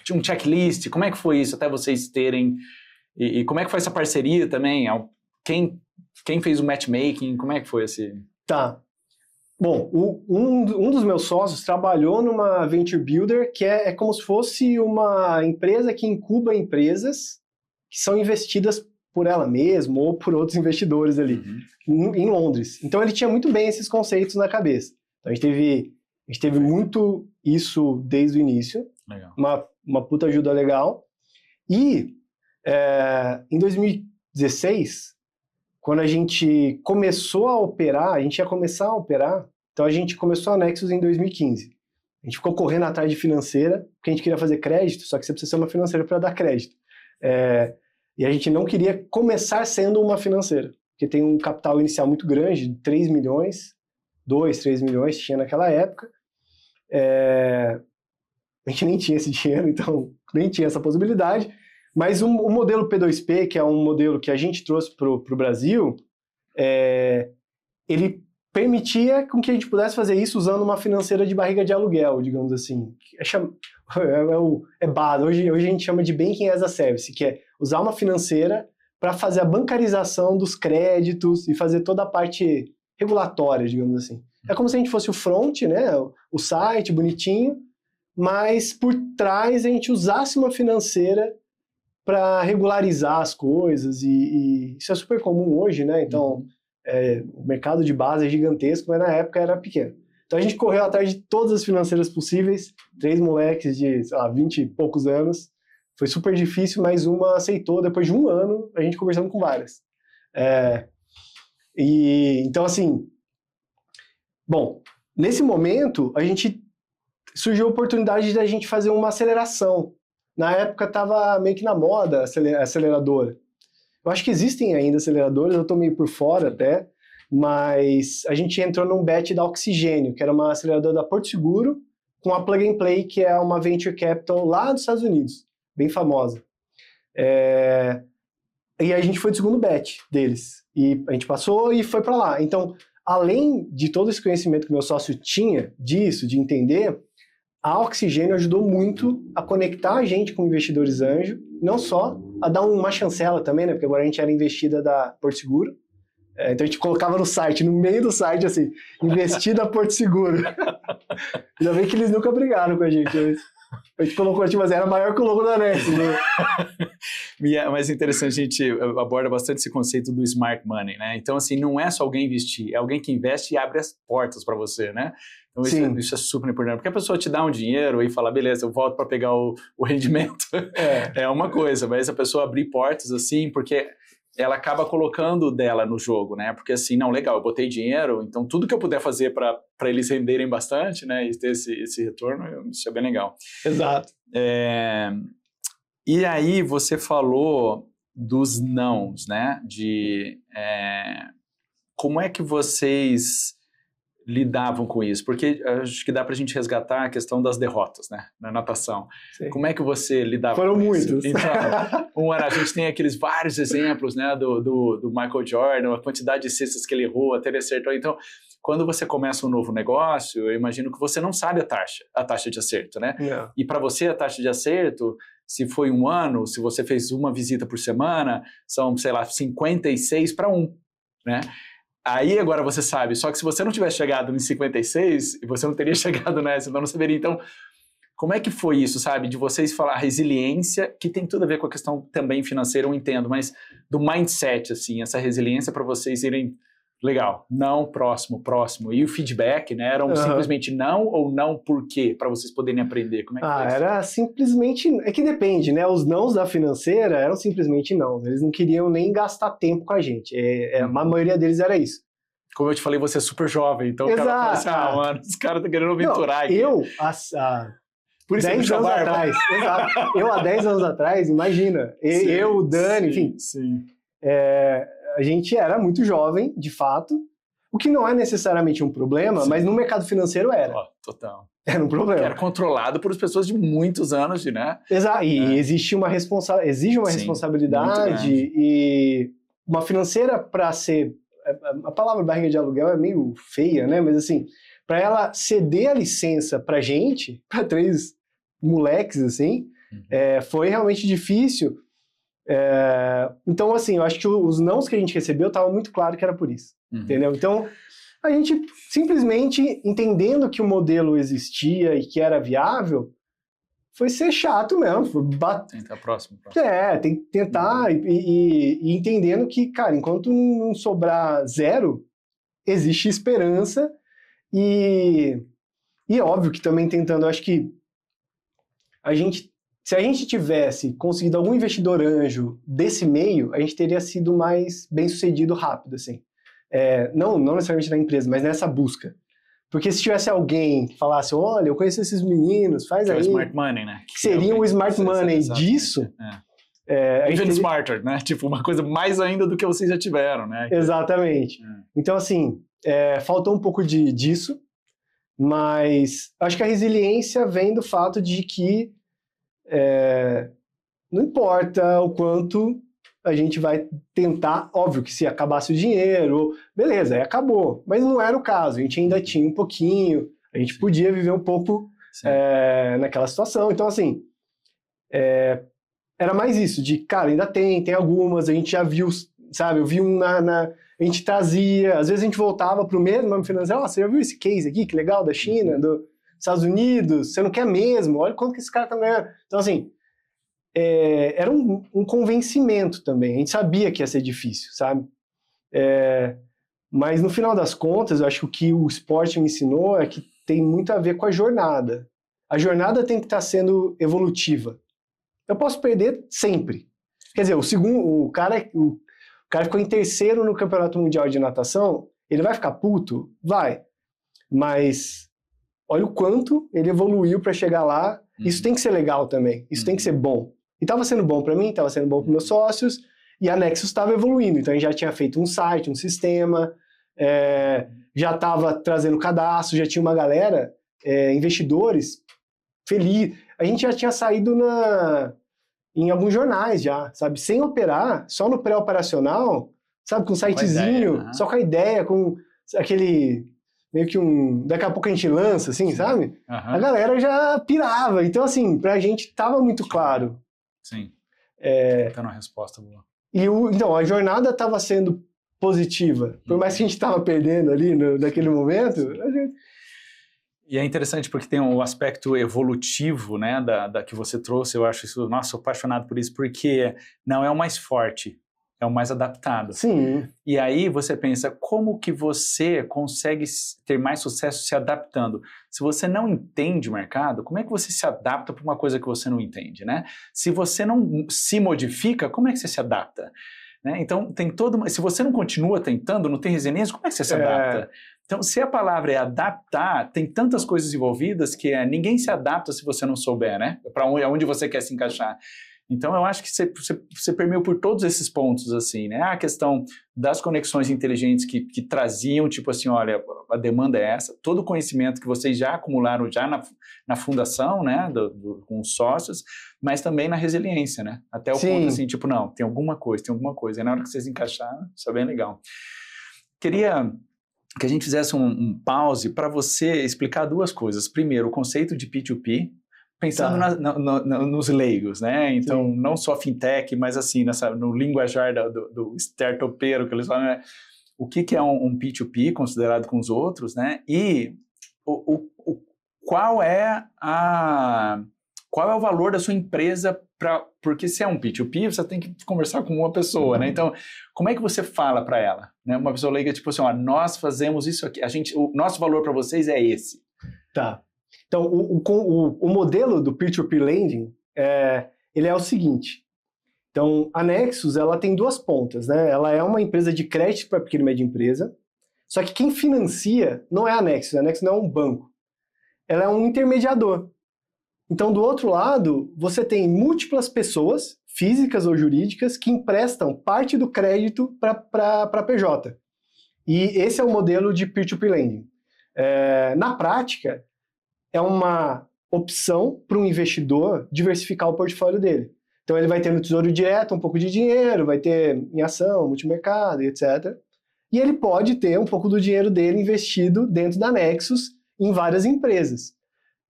de um checklist. Como é que foi isso até vocês terem... E como é que foi essa parceria também? Quem fez o matchmaking? Como é que foi esse...
Tá. Bom, um dos meus sócios trabalhou numa Venture Builder, que é como se fosse uma empresa que incuba empresas que são investidas por ela mesma ou por outros investidores ali, em Londres. Então ele tinha muito bem esses conceitos na cabeça. Então a gente teve muito isso desde o início.
Legal.
Uma puta ajuda legal. E em 2016... Quando a gente começou a operar, a gente ia começar a operar, então a gente começou a Nexus em 2015. A gente ficou correndo atrás de financeira, porque a gente queria fazer crédito, só que você precisa ser uma financeira para dar crédito. E a gente não queria começar sendo uma financeira, porque tem um capital inicial muito grande, 3 milhões, 3 milhões tinha naquela época. A gente nem tinha esse dinheiro, então nem tinha essa possibilidade. Mas o modelo P2P, que é um modelo que a gente trouxe para o Brasil, ele permitia com que a gente pudesse fazer isso usando uma financeira de barriga de aluguel, digamos assim. É base. Hoje a gente chama de Banking as a Service, que é usar uma financeira para fazer a bancarização dos créditos e fazer toda a parte regulatória, digamos assim. É como se a gente fosse o front, né, o site bonitinho, mas por trás a gente usasse uma financeira para regularizar as coisas, e isso é super comum hoje, né? Então, o mercado de base é gigantesco, mas na época era pequeno. Então a gente correu atrás de todas as financeiras possíveis, 3 moleques de, sei lá, 20 e poucos anos. Foi super difícil, mas uma aceitou. Depois de 1 ano, a gente conversando com várias. Então, assim... Bom, nesse momento, surgiu a oportunidade de a gente fazer uma aceleração. Na época estava meio que na moda a aceleradora. Eu acho que existem ainda aceleradoras, eu estou meio por fora até, mas a gente entrou num bet da Oxigênio, que era uma aceleradora da Porto Seguro, com a Plug and Play, que é uma venture capital lá dos Estados Unidos, bem famosa. E a gente foi do segundo bet deles. E a gente passou e foi para lá. Então, além de todo esse conhecimento que meu sócio tinha disso, de entender, a Oxigênio ajudou muito a conectar a gente com investidores anjo, não só a dar uma chancela também, né? Porque agora a gente era investida da Porto Seguro. Então a gente colocava no site, no meio do site, assim, investida Porto Seguro. Ainda bem que eles nunca brigaram com a gente. A gente colocou, tipo assim, era maior que o logo da Nexus. Né?
Mas é interessante, a gente aborda bastante esse conceito do smart money, né? Então, assim, não é só alguém investir, é alguém que investe e abre as portas para você, né? Então, isso é super importante, porque a pessoa te dá um dinheiro e fala, beleza, eu volto para pegar o rendimento, é uma coisa, mas a pessoa abrir portas assim, porque ela acaba colocando dela no jogo, né? Porque assim, não, legal, eu botei dinheiro, então tudo que eu puder fazer para eles renderem bastante, né? E ter esse retorno, isso é bem legal.
Exato.
E aí você falou dos nãos, né? Como é que vocês lidavam com isso? Porque acho que dá pra gente resgatar a questão das derrotas, né? Na natação.
Sim.
Como é que você lidava
Foram
com
muitos.
isso? Então, a gente tem aqueles vários exemplos, né? Do Michael Jordan, a quantidade de cestas que ele errou até ele acertou. Então, quando você começa um novo negócio, eu imagino que você não sabe a taxa de acerto, né?
Não.
E para você, a taxa de acerto, se foi um ano, se você fez uma visita por semana, são, sei lá, 56 para 1, né? Aí agora você sabe, só que se você não tivesse chegado em 56, você não teria chegado nessa, então não saberia. Então, como é que foi isso, sabe? De vocês falar resiliência, que tem tudo a ver com a questão também financeira, eu entendo, mas do mindset, assim, essa resiliência para vocês irem, legal, não, próximo. E o feedback, né? Eram simplesmente não ou não por quê? Para vocês poderem aprender. Como é que foi isso?
Era simplesmente... É que depende, né? Os nãos da financeira eram simplesmente não. Eles não queriam nem gastar tempo com a gente. A maioria deles era isso.
Como eu te falei, você é super jovem, então o cara fala assim, mano, os caras estão querendo aventurar aqui.
Por isso 10 anos atrás, exato. Eu há 10 anos atrás, imagina. Eu, o Dani, enfim.
Sim.
A gente era muito jovem, de fato, o que não é necessariamente um problema, mas no mercado financeiro era.
Total.
Era um problema.
Era controlado por pessoas de muitos anos, né?
Exato, e exige uma responsabilidade e uma financeira para ser... A palavra barriga de aluguel é meio feia, né? Mas assim, para ela ceder a licença pra gente, para 3 moleques, assim, foi realmente difícil. Então, assim, eu acho que os nãos que a gente recebeu estava muito claro que era por isso, entendeu? Então, a gente simplesmente, entendendo que o modelo existia e que era viável, foi ser chato mesmo.
Tentar próximo.
Tem que tentar e entendendo que, cara, enquanto não sobrar 0, existe esperança e é óbvio que também tentando, eu acho que se a gente tivesse conseguido algum investidor anjo desse meio, a gente teria sido mais bem sucedido rápido, assim. Não necessariamente na empresa, mas nessa busca. Porque se tivesse alguém que falasse, olha, eu conheço esses meninos, faz aí...
o smart money, né?
Que seria o smart money disso...
Even smarter, né? Tipo, uma coisa mais ainda do que vocês já tiveram, né?
Exatamente. Então, assim, faltou um pouco disso, mas acho que a resiliência vem do fato de que não importa o quanto a gente vai tentar, óbvio que se acabasse o dinheiro, beleza, aí acabou. Mas não era o caso, a gente ainda tinha um pouquinho, a gente podia viver um pouco naquela situação. Então, assim, era mais isso, de, cara, ainda tem algumas, a gente já viu, sabe, eu vi a gente trazia, às vezes a gente voltava pro mesmo financeiro, você já viu esse case aqui, que legal, da China, dos Estados Unidos, você não quer mesmo, olha quanto que esse cara tá ganhando. Então, assim, era um convencimento também. A gente sabia que ia ser difícil, sabe? Mas no final das contas, eu acho que o que o esporte me ensinou é que tem muito a ver com a jornada. A jornada tem que estar sendo evolutiva. Eu posso perder sempre. Quer dizer, o cara ficou em terceiro no Campeonato Mundial de Natação, ele vai ficar puto? Vai. Mas olha o quanto ele evoluiu para chegar lá. Isso tem que ser legal também. Isso tem que ser bom. E estava sendo bom para mim, estava sendo bom para meus sócios, e a Nexus estava evoluindo. Então a gente já tinha feito um site, um sistema, já estava trazendo cadastro, já tinha uma galera, investidores, feliz. A gente já tinha saído em alguns jornais já, sabe? Sem operar, só no pré-operacional, sabe? Com um sitezinho, só com a ideia, com aquele... meio que daqui a pouco a gente lança, assim, sabe? A galera já pirava. Então, assim, pra gente tava muito claro.
Sim. Tá uma resposta boa.
Então, a jornada tava sendo positiva. Por mais que a gente tava perdendo ali naquele momento, a gente...
E é interessante porque tem o aspecto evolutivo, né, da que você trouxe. Eu acho isso, nossa, sou apaixonado por isso, porque não é o mais forte, é o mais adaptado.
Sim.
E aí você pensa, como que você consegue ter mais sucesso se adaptando? Se você não entende o mercado, como é que você se adapta para uma coisa que você não entende, né? Se você não se modifica, como é que você se adapta? né? Então, tem se você não continua tentando, não tem resiliência, como é que você se adapta? Então, se a palavra é adaptar, tem tantas coisas envolvidas que ninguém se adapta se você não souber, né? Para onde você quer se encaixar. Então, eu acho que você permeou por todos esses pontos, assim, né? A questão das conexões inteligentes que traziam, tipo assim, olha, a demanda é essa, todo o conhecimento que vocês já acumularam já na fundação, né, com os sócios, mas também na resiliência, né? Até o ponto, assim, tipo, não, tem alguma coisa. E na hora que vocês encaixaram, isso é bem legal. Queria que a gente fizesse um pause para você explicar duas coisas. Primeiro, o conceito de P2P, pensando nos leigos, né? Então, não só fintech, mas assim, no linguajar do startupeiro que eles falam, né? O que é um P2P considerado com os outros, né? E qual é o valor da sua empresa porque se é um P2P, você tem que conversar com uma pessoa, né? Então, como é que você fala para ela? Né? Uma pessoa leiga, tipo assim, ó, nós fazemos isso aqui, o nosso valor para vocês é esse.
Tá. Então, o modelo do Peer-to-Peer Lending, ele é o seguinte. Então, a Nexus, ela tem duas pontas, né? Ela é uma empresa de crédito para pequena e média empresa, só que quem financia não é a Nexus não é um banco. Ela é um intermediador. Então, do outro lado, você tem múltiplas pessoas, físicas ou jurídicas, que emprestam parte do crédito para PJ. E esse é o modelo de Peer-to-Peer Lending. Na prática, é uma opção para um investidor diversificar o portfólio dele. Então, ele vai ter no Tesouro Direto um pouco de dinheiro, vai ter em ação, multimercado, etc. E ele pode ter um pouco do dinheiro dele investido dentro da Nexus em várias empresas.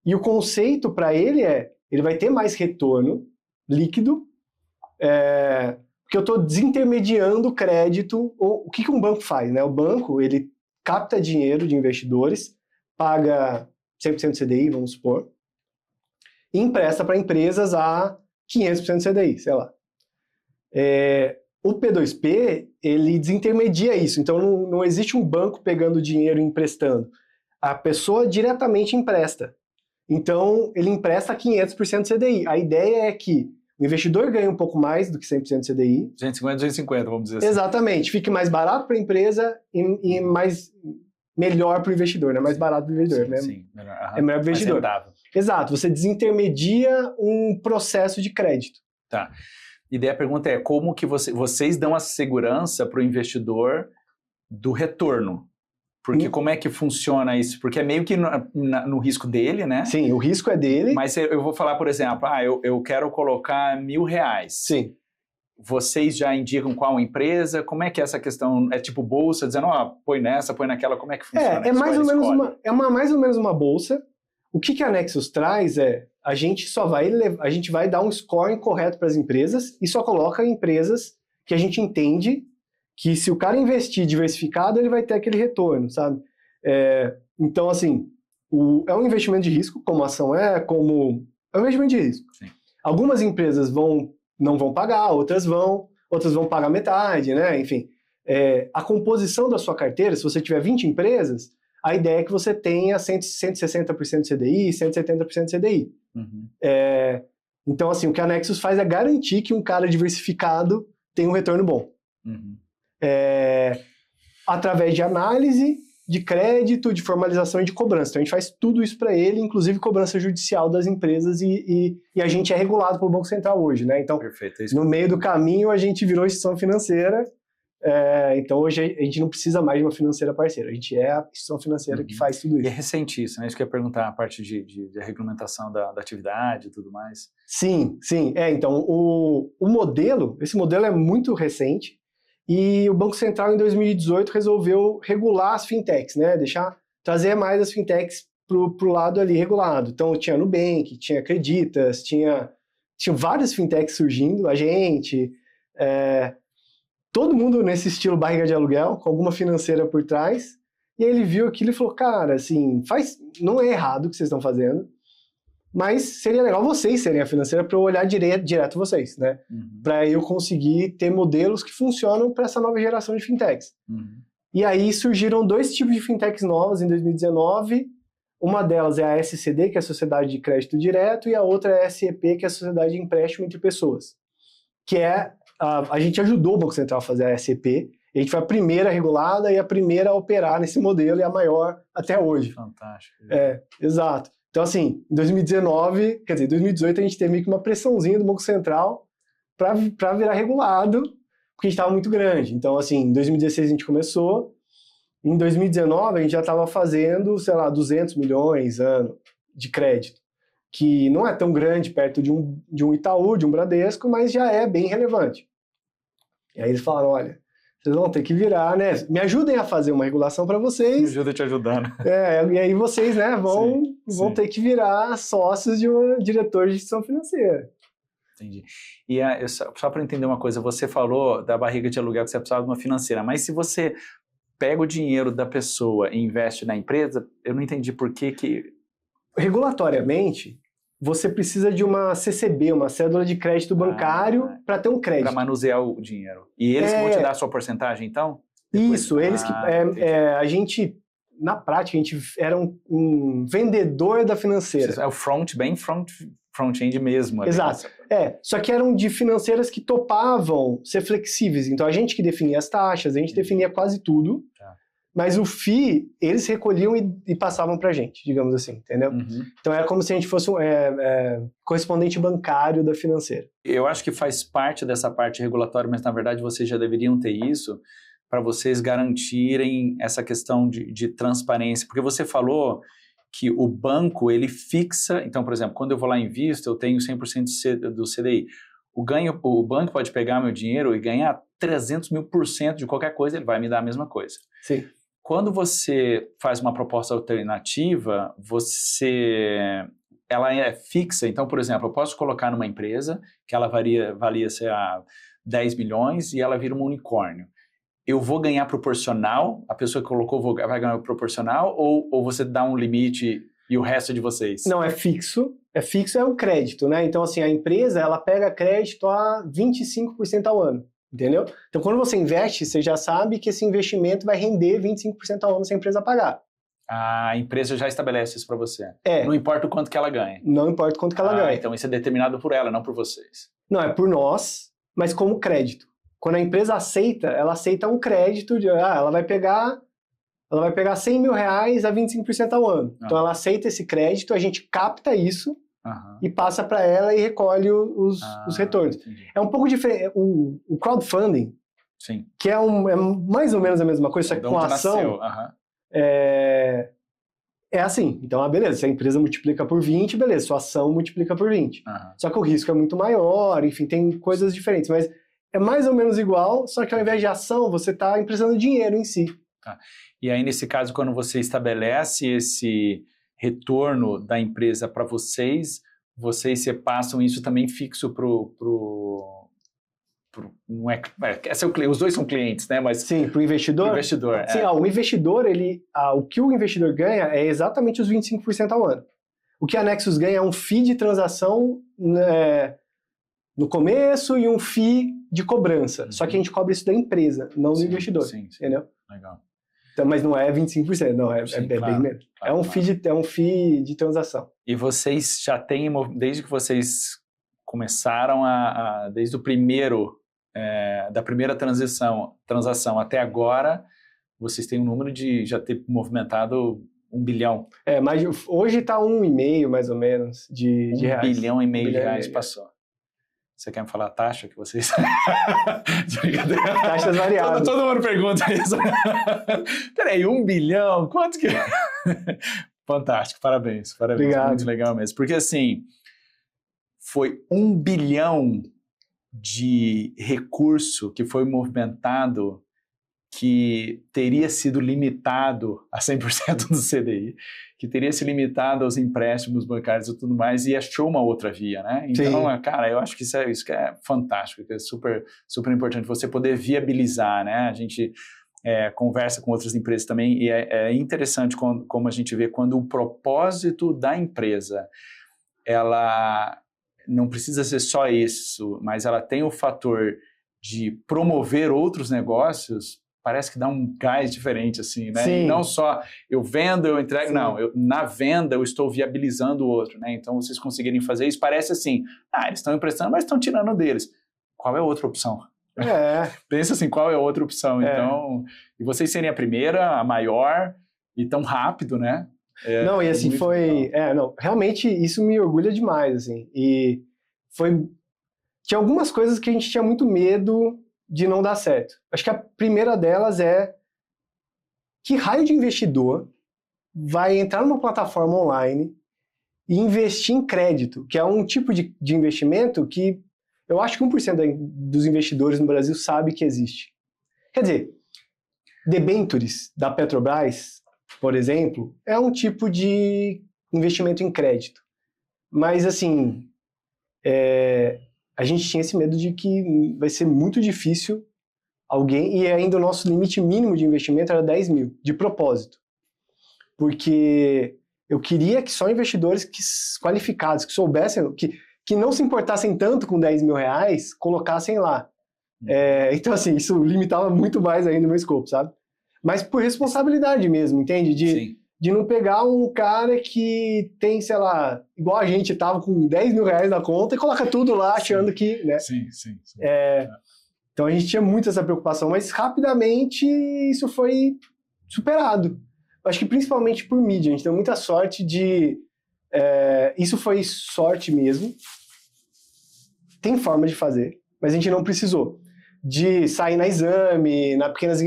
E o conceito para ele ele vai ter mais retorno líquido, porque eu estou desintermediando o crédito. O que um banco faz, né? O banco, ele capta dinheiro de investidores, paga 100% CDI, vamos supor, e empresta para empresas a 500% CDI, sei lá. O P2P, ele desintermedia isso. Então, não existe um banco pegando dinheiro e emprestando. A pessoa diretamente empresta. Então, ele empresta 500% CDI. A ideia é que o investidor ganhe um pouco mais do que 100% CDI.
250, 250, vamos dizer assim.
Exatamente. Fique mais barato para a empresa e melhor para o investidor, né? Mais barato para o investidor.
Sim, melhor.
É melhor para o investidor. Exato. Você desintermedia um processo de crédito.
Tá. E daí a pergunta é como que vocês dão a segurança para o investidor do retorno? Porque como é que funciona isso? Porque é meio que no risco dele, né?
Sim, o risco é dele.
Mas eu vou falar, por exemplo, eu quero colocar R$1.000.
Sim.
Vocês já indicam qual empresa? Como é que é essa questão? É tipo bolsa, dizendo, põe nessa, põe naquela, como é que funciona?
É mais ou menos uma bolsa. O que a Nexus traz a gente vai dar um scoring correto para as empresas e só coloca empresas que a gente entende que se o cara investir diversificado, ele vai ter aquele retorno, sabe? Então, assim, é um investimento de risco, como a ação é um investimento de risco.
Sim.
Algumas empresas não vão pagar, outras vão pagar metade, né? Enfim, a composição da sua carteira, se você tiver 20 empresas, a ideia é que você tenha 160% CDI, 170% CDI.
Uhum.
Então, assim, o que a Nexus faz é garantir que um cara diversificado tem um retorno bom.
Uhum.
Através de análise de crédito, de formalização e de cobrança. Então, a gente faz tudo isso para ele, inclusive cobrança judicial das empresas e a gente é regulado pelo Banco Central hoje, né? Então,
perfeito,
no meio do caminho, a gente virou instituição financeira. Então, hoje a gente não precisa mais de uma financeira parceira. A gente é a instituição financeira que faz tudo isso.
E é recente isso, né? Isso que eu ia perguntar, a parte de regulamentação da atividade e tudo mais.
Sim. Então, esse modelo é muito recente. E o Banco Central, em 2018, resolveu regular as fintechs, né? Trazer mais as fintechs pro lado ali regulado. Então, tinha Nubank, tinha Creditas, tinha várias fintechs surgindo, a gente, todo mundo nesse estilo barriga de aluguel, com alguma financeira por trás. E aí ele viu aquilo e falou, cara, assim, não é errado o que vocês estão fazendo, mas seria legal vocês serem a financeira para eu olhar direto vocês, né?
Uhum.
Para eu conseguir ter modelos que funcionam para essa nova geração de fintechs.
Uhum.
E aí surgiram dois tipos de fintechs novas em 2019. Uma delas é a SCD, que é a Sociedade de Crédito Direto, e a outra é a SEP, que é a Sociedade de Empréstimo entre Pessoas, que é a gente ajudou o Banco Central a fazer a SCP. A gente foi a primeira regulada e a primeira a operar nesse modelo e a maior até hoje.
Fantástico.
Exato. Então, assim, em 2019, quer dizer, em 2018, a gente teve meio que uma pressãozinha do Banco Central para virar regulado, porque a gente estava muito grande. Então, assim, em 2016 a gente começou, em 2019 a gente já estava fazendo, sei lá, 200 milhões ano de crédito, que não é tão grande perto de um Itaú, de um Bradesco, mas já é bem relevante. E aí eles falaram, olha, vocês vão ter que virar, né? Me ajudem a fazer uma regulação para vocês.
Me ajuda a te ajudar, né?
E aí vocês, né, vão
sim.
ter que virar sócios de um diretor de gestão financeira.
Entendi. E só para entender uma coisa, você falou da barriga de aluguel que você precisava de uma financeira, mas se você pega o dinheiro da pessoa e investe na empresa, eu não entendi por que...
Regulatoriamente, você precisa de uma CCB, uma cédula de crédito bancário, para ter um crédito.
Para manusear o dinheiro. E eles que vão te dar a sua porcentagem, então?
Depois... Isso, eles que... a gente, na prática, a gente era um vendedor da financeira.
É o front-end mesmo.
Exato. Só que eram de financeiras que topavam ser flexíveis. Então, a gente que definia as taxas, a gente definia quase tudo. Mas o FII, eles recolhiam e passavam pra gente, digamos assim, entendeu? Então era como se a gente fosse correspondente bancário da financeira.
Eu acho que faz parte dessa parte regulatória, mas na verdade vocês já deveriam ter isso para vocês garantirem essa questão de transparência. Porque você falou que o banco, ele fixa... Então, por exemplo, quando eu vou lá e invisto, eu tenho 100% do CDI. O banco pode pegar meu dinheiro e ganhar 300.000% de qualquer coisa, ele vai me dar a mesma coisa.
Sim.
Quando você faz uma proposta alternativa, ela é fixa. Então, por exemplo, eu posso colocar numa empresa que ela valia sei lá, 10 milhões e ela vira um unicórnio. Eu vou ganhar proporcional? A pessoa que colocou vai ganhar proporcional? Ou você dá um limite e o resto é de vocês?
Não, é fixo. É fixo, é um crédito, né? Então, assim, a empresa, ela pega crédito a 25% ao ano. Entendeu? Então, quando você investe, você já sabe que esse investimento vai render 25% ao ano se a empresa pagar.
A empresa já estabelece isso para você? Não importa o quanto que ela ganha?
Não importa o quanto que ela ganha.
Então isso é determinado por ela, não por vocês?
Não, é por nós, mas como crédito. Quando a empresa aceita, ela aceita um crédito de... ela vai pegar 100 mil reais a 25% ao ano. Então, ela aceita esse crédito, a gente capta isso e passa para ela e recolhe os retornos.
Entendi.
É um pouco diferente. O crowdfunding,
sim,
que é mais ou menos a mesma coisa, só que com ação, é assim. Então, beleza, se a empresa multiplica por 20, beleza, sua ação multiplica por 20. Só que o risco é muito maior, enfim, tem coisas diferentes. Mas é mais ou menos igual, só que ao invés de ação, você está emprestando dinheiro em si.
E aí, nesse caso, quando você estabelece esse retorno da empresa para vocês repassam isso também fixo os dois são clientes, né? Mas
sim, para o investidor? Sim, o investidor, o que o investidor ganha é exatamente os 25% ao ano. O que a Nexus ganha é um FII de transação no começo e um FII de cobrança. Só que a gente cobra isso da empresa, não do investidor. Sim. Entendeu?
Legal.
Então, mas não é 25%, não, bem menos. Claro, é um FII de transação.
E vocês já têm, desde que vocês começaram desde o da primeira transação até agora, vocês têm um número de já ter movimentado 1 bilhão.
Mas hoje está 1,5 mais ou menos de reais.
1,5 bilhão de reais passou. Você quer me falar a taxa que vocês...
Taxas variáveis.
Todo mundo pergunta isso. Peraí, 1 bilhão? Quanto que... Fantástico, parabéns.
Obrigado.
Muito legal mesmo. Porque assim, foi 1 bilhão de recurso que foi movimentado que teria sido limitado a 100% do CDI, que teria se limitado aos empréstimos bancários e tudo mais, e achou uma outra via, né? Então, sim, cara, eu acho que isso que é fantástico, que é super, super importante você poder viabilizar, né? A gente conversa com outras empresas também, e é interessante como a gente vê quando o propósito da empresa, ela não precisa ser só isso, mas ela tem o fator de promover outros negócios, parece que dá um gás diferente, assim, né?
Sim.
E não só eu vendo, eu entrego, sim, não. Na venda eu estou viabilizando o outro, né? Então, vocês conseguirem fazer isso, parece assim, eles estão emprestando, mas estão tirando deles. qual é a outra opção?
É.
Pensa assim, qual é a outra opção? Então, e vocês serem a primeira, a maior, e tão rápido, né?
Não, e assim, foi... não, realmente isso me orgulha demais, assim. E tinha algumas coisas que a gente tinha muito medo de não dar certo. Acho que a primeira delas é que raio de investidor vai entrar numa plataforma online e investir em crédito, que é um tipo de investimento que eu acho que 1% dos investidores no Brasil sabe que existe. Quer dizer, debêntures da Petrobras, por exemplo, é um tipo de investimento em crédito. Mas, assim, a gente tinha esse medo de que vai ser muito difícil alguém, e ainda o nosso limite mínimo de investimento era 10 mil, de propósito. Porque eu queria que só investidores qualificados, que soubessem, que não se importassem tanto com 10 mil reais, colocassem lá. Então, assim, isso limitava muito mais ainda o meu escopo, sabe? Mas por responsabilidade mesmo, entende? De não pegar um cara que tem, sei lá, igual a gente tava com 10 mil reais na conta e coloca tudo lá achando que, né?
Sim.
Então a gente tinha muito essa preocupação, mas rapidamente isso foi superado. Acho que principalmente por mídia, a gente deu muita sorte de... isso foi sorte mesmo. Tem forma de fazer, mas a gente não precisou. De sair na Exame, na pequenas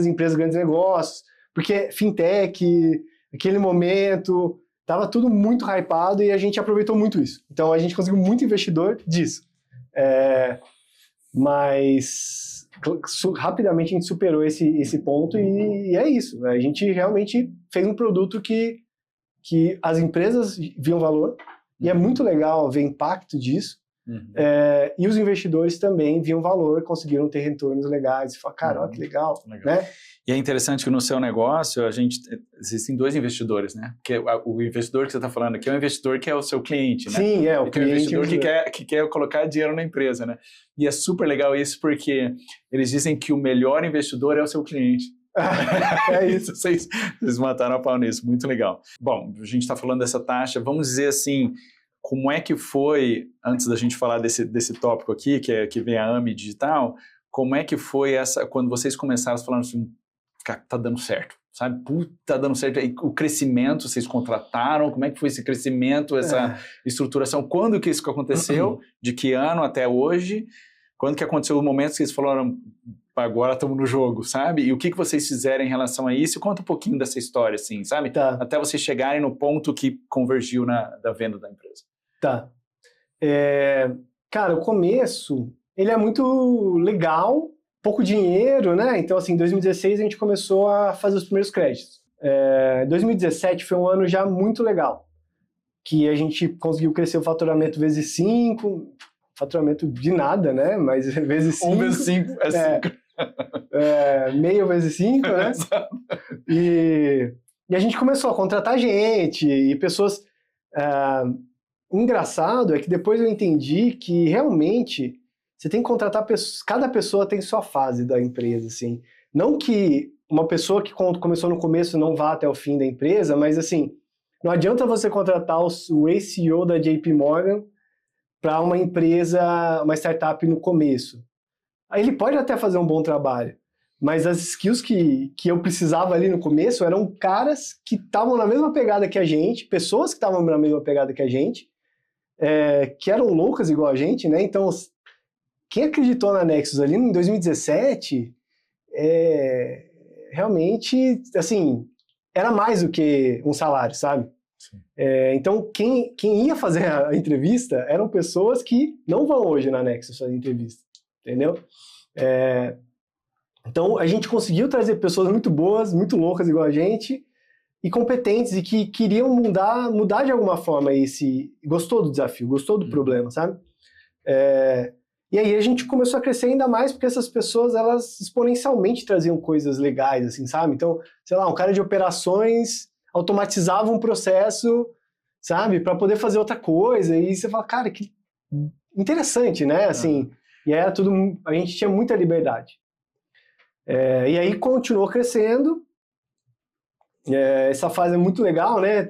empresas, grandes negócios, porque fintech, aquele momento, estava tudo muito hypado e a gente aproveitou muito isso. Então a gente conseguiu muito investidor disso. Mas rapidamente a gente superou esse ponto e é isso. A gente realmente fez um produto que as empresas viam valor e é muito legal ver o impacto disso. E os investidores também viam valor, conseguiram ter retornos legais. E falaram, cara, olha que legal. Né?
E é interessante que no seu negócio existem dois investidores, né? Porque o investidor que você está falando aqui é um investidor que é o seu cliente, né?
Sim, o
cliente. É um investidor que quer colocar dinheiro na empresa, né? E é super legal isso porque eles dizem que o melhor investidor é o seu cliente.
É isso.
Vocês mataram a pau nisso, muito legal. Bom, a gente está falando dessa taxa, vamos dizer assim, como é que foi, antes da gente falar desse tópico aqui, que vem a AMI Digital, como é que foi quando vocês começaram falando assim, tá dando certo, sabe? Tá dando certo. E o crescimento, vocês contrataram, como é que foi esse crescimento, essa estruturação? Quando que isso aconteceu? De que ano até hoje? Quando que aconteceu o momento que vocês falaram, agora estamos no jogo, sabe? E o que vocês fizeram em relação a isso? Conta um pouquinho dessa história, assim, sabe?
Tá.
Até vocês chegarem no ponto que convergiu da venda da empresa.
Tá. Cara, o começo, ele é muito legal, pouco dinheiro, né? Então, assim, em 2016 a gente começou a fazer os primeiros créditos. 2017 foi um ano já muito legal, que a gente conseguiu crescer o faturamento vezes 5, faturamento de nada, né? Mas vezes 5.
1 vezes 5 é 5.
Meio vezes 5, né? E a gente começou a contratar gente e pessoas... Engraçado é que depois eu entendi que realmente você tem que contratar pessoas, cada pessoa tem sua fase da empresa, assim. Não que uma pessoa que começou no começo não vá até o fim da empresa, mas assim, não adianta você contratar o ex-CEO da JP Morgan para uma empresa, uma startup no começo. Aí ele pode até fazer um bom trabalho, mas as skills que eu precisava ali no começo eram caras que estavam na mesma pegada que a gente, pessoas que estavam na mesma pegada que a gente, que eram loucas igual a gente, né? Então, quem acreditou na Nexus ali em 2017, realmente, assim, era mais do que um salário, sabe? Então, quem ia fazer a entrevista eram pessoas que não vão hoje na Nexus fazer entrevista, entendeu? Então, a gente conseguiu trazer pessoas muito boas, muito loucas igual a gente, e competentes, e que queriam mudar de alguma forma gostou do desafio, gostou do problema, sabe? E aí a gente começou a crescer ainda mais, porque essas pessoas, elas exponencialmente traziam coisas legais, assim, sabe? Então, sei lá, um cara de operações automatizava um processo, sabe? Para poder fazer outra coisa, e você fala, cara, que interessante, né? Assim, e aí era a gente tinha muita liberdade. E aí continuou crescendo. Essa fase é muito legal, né?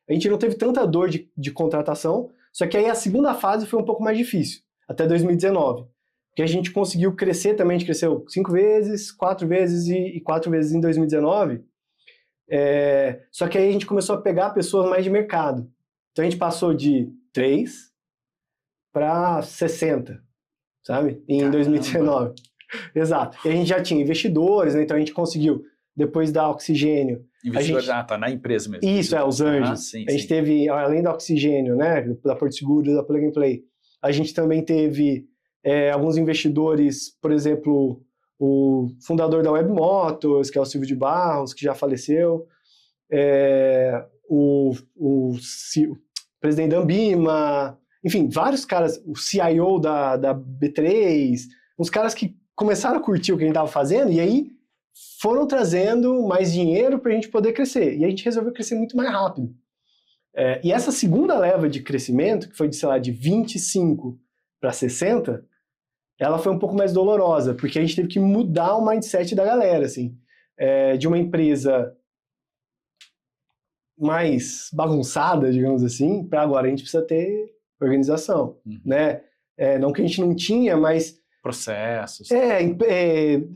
A gente não teve tanta dor de contratação, só que aí a segunda fase foi um pouco mais difícil, até 2019. que a gente conseguiu crescer também, a gente cresceu 5 vezes, 4 vezes e 4 vezes em 2019. Só que aí a gente começou a pegar pessoas mais de mercado. Então a gente passou de 3 para 60, sabe? Em
Caramba.
2019. Exato. E a gente já tinha investidores, né? Então a gente conseguiu, depois da Oxigênio...
Investidores, tá na empresa mesmo.
Isso, os anjos.
Sim,
a gente teve, além da Oxigênio, né? Da Porto Seguro, da Plug and Play, a gente também teve alguns investidores, por exemplo, o fundador da Web Motors, que é o Silvio de Barros, que já faleceu, o presidente da Ambima, enfim, vários caras, o CIO da B3, uns caras que começaram a curtir o que a gente estava fazendo e aí foram trazendo mais dinheiro para a gente poder crescer. E a gente resolveu crescer muito mais rápido. E essa segunda leva de crescimento, que foi de, sei lá, de 25 para 60, ela foi um pouco mais dolorosa, porque a gente teve que mudar o mindset da galera, assim, de uma empresa mais bagunçada, digamos assim, para agora a gente precisa ter organização, né? Não que a gente não tinha, mas...
processos.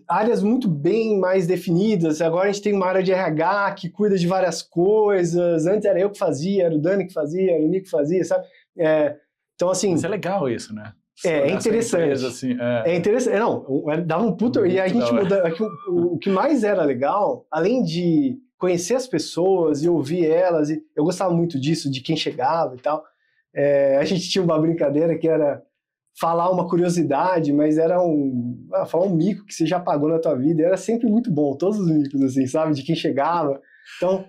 Áreas muito bem mais definidas. Agora a gente tem uma área de RH que cuida de várias coisas. Antes era eu que fazia, era o Dani que fazia, era o Nico que fazia, sabe? Então, assim...
Mas é legal isso, né?
É interessante.
Empresa, assim,
É interessante. Não, dava um puto... E a gente mudava... O que mais era legal, além de conhecer as pessoas e ouvir elas, e eu gostava muito disso, de quem chegava e tal. A gente tinha uma brincadeira que era falar uma curiosidade, mas era falar um mico que você já pagou na tua vida. Era sempre muito bom, todos os micos, assim, sabe? De quem chegava. Então,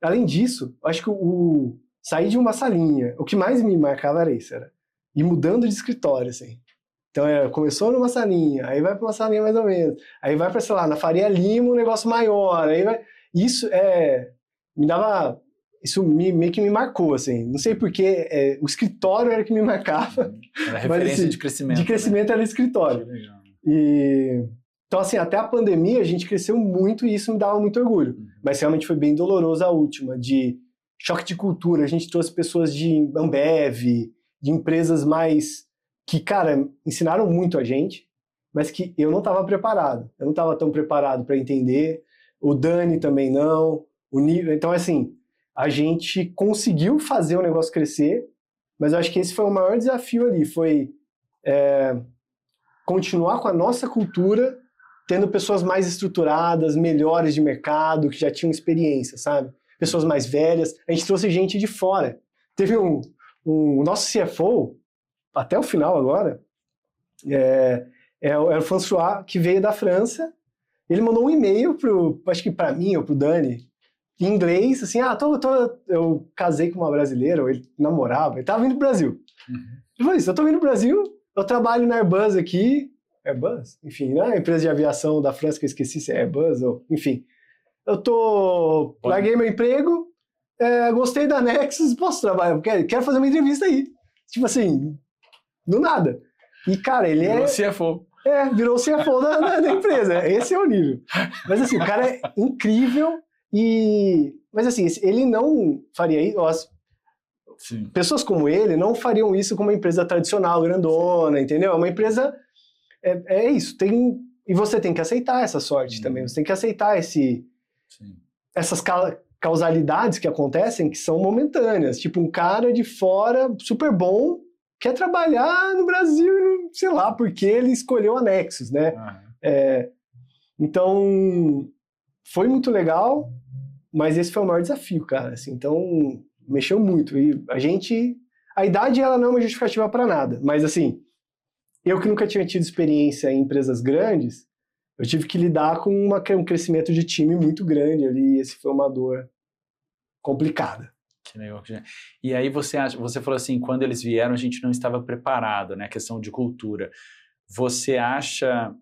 além disso, acho que sair de uma salinha, o que mais me marcava era isso, era ir mudando de escritório, assim. Então, começou numa salinha, aí vai para uma salinha mais ou menos, aí vai para, sei lá, na Faria Lima um negócio maior, aí vai... Isso me dava... Isso meio que me marcou, assim. Não sei porque o escritório era que me marcava.
Era referência mas, assim, de crescimento.
De crescimento, né? Era o escritório. Legal. Então, assim, até a pandemia a gente cresceu muito e isso me dava muito orgulho. Mas realmente foi bem doloroso a última, de choque de cultura. A gente trouxe pessoas de Ambev, de empresas mais... que, cara, ensinaram muito a gente, mas que eu não estava preparado. Eu não estava tão preparado para entender. O Dani também não. O Nico... Então, assim... a gente conseguiu fazer o negócio crescer, mas eu acho que esse foi o maior desafio ali, foi continuar com a nossa cultura, tendo pessoas mais estruturadas, melhores de mercado, que já tinham experiência, sabe? Pessoas mais velhas. A gente trouxe gente de fora. Teve o nosso CFO, até o final agora, era o François, que veio da França. Ele mandou um e-mail acho que para mim ou pro Dani, em inglês, assim, eu casei com uma brasileira, ou ele namorava, ele tava vindo pro Brasil. Ele falou isso, eu tô vindo pro Brasil, eu trabalho na Airbus aqui, Airbus? Enfim, né? Empresa de aviação da França, que eu esqueci se é Airbus, ou enfim. Larguei meu emprego, gostei da Nexus, posso trabalhar, quero fazer uma entrevista aí. Tipo assim, do nada. E, cara, ele
virou CFO.
Virou o CFO da empresa, esse é o nível. Mas assim, o cara é incrível. Mas assim, ele não faria isso, pessoas como ele não fariam isso com uma empresa tradicional, grandona, entendeu? É uma empresa, isso, e você tem que aceitar essa sorte também, você tem que aceitar essas causalidades que acontecem, que são momentâneas, tipo um cara de fora, super bom, quer trabalhar no Brasil, sei lá, porque ele escolheu a Nexus, né? Então... foi muito legal, mas esse foi o maior desafio, cara. Assim, então, mexeu muito. E a idade, ela não é uma justificativa para nada. Mas, assim, eu que nunca tinha tido experiência em empresas grandes, eu tive que lidar com um crescimento de time muito grande ali. E esse foi uma dor complicada.
Que legal. E aí você falou assim, quando eles vieram, a gente não estava preparado, né? Questão de cultura. Você acha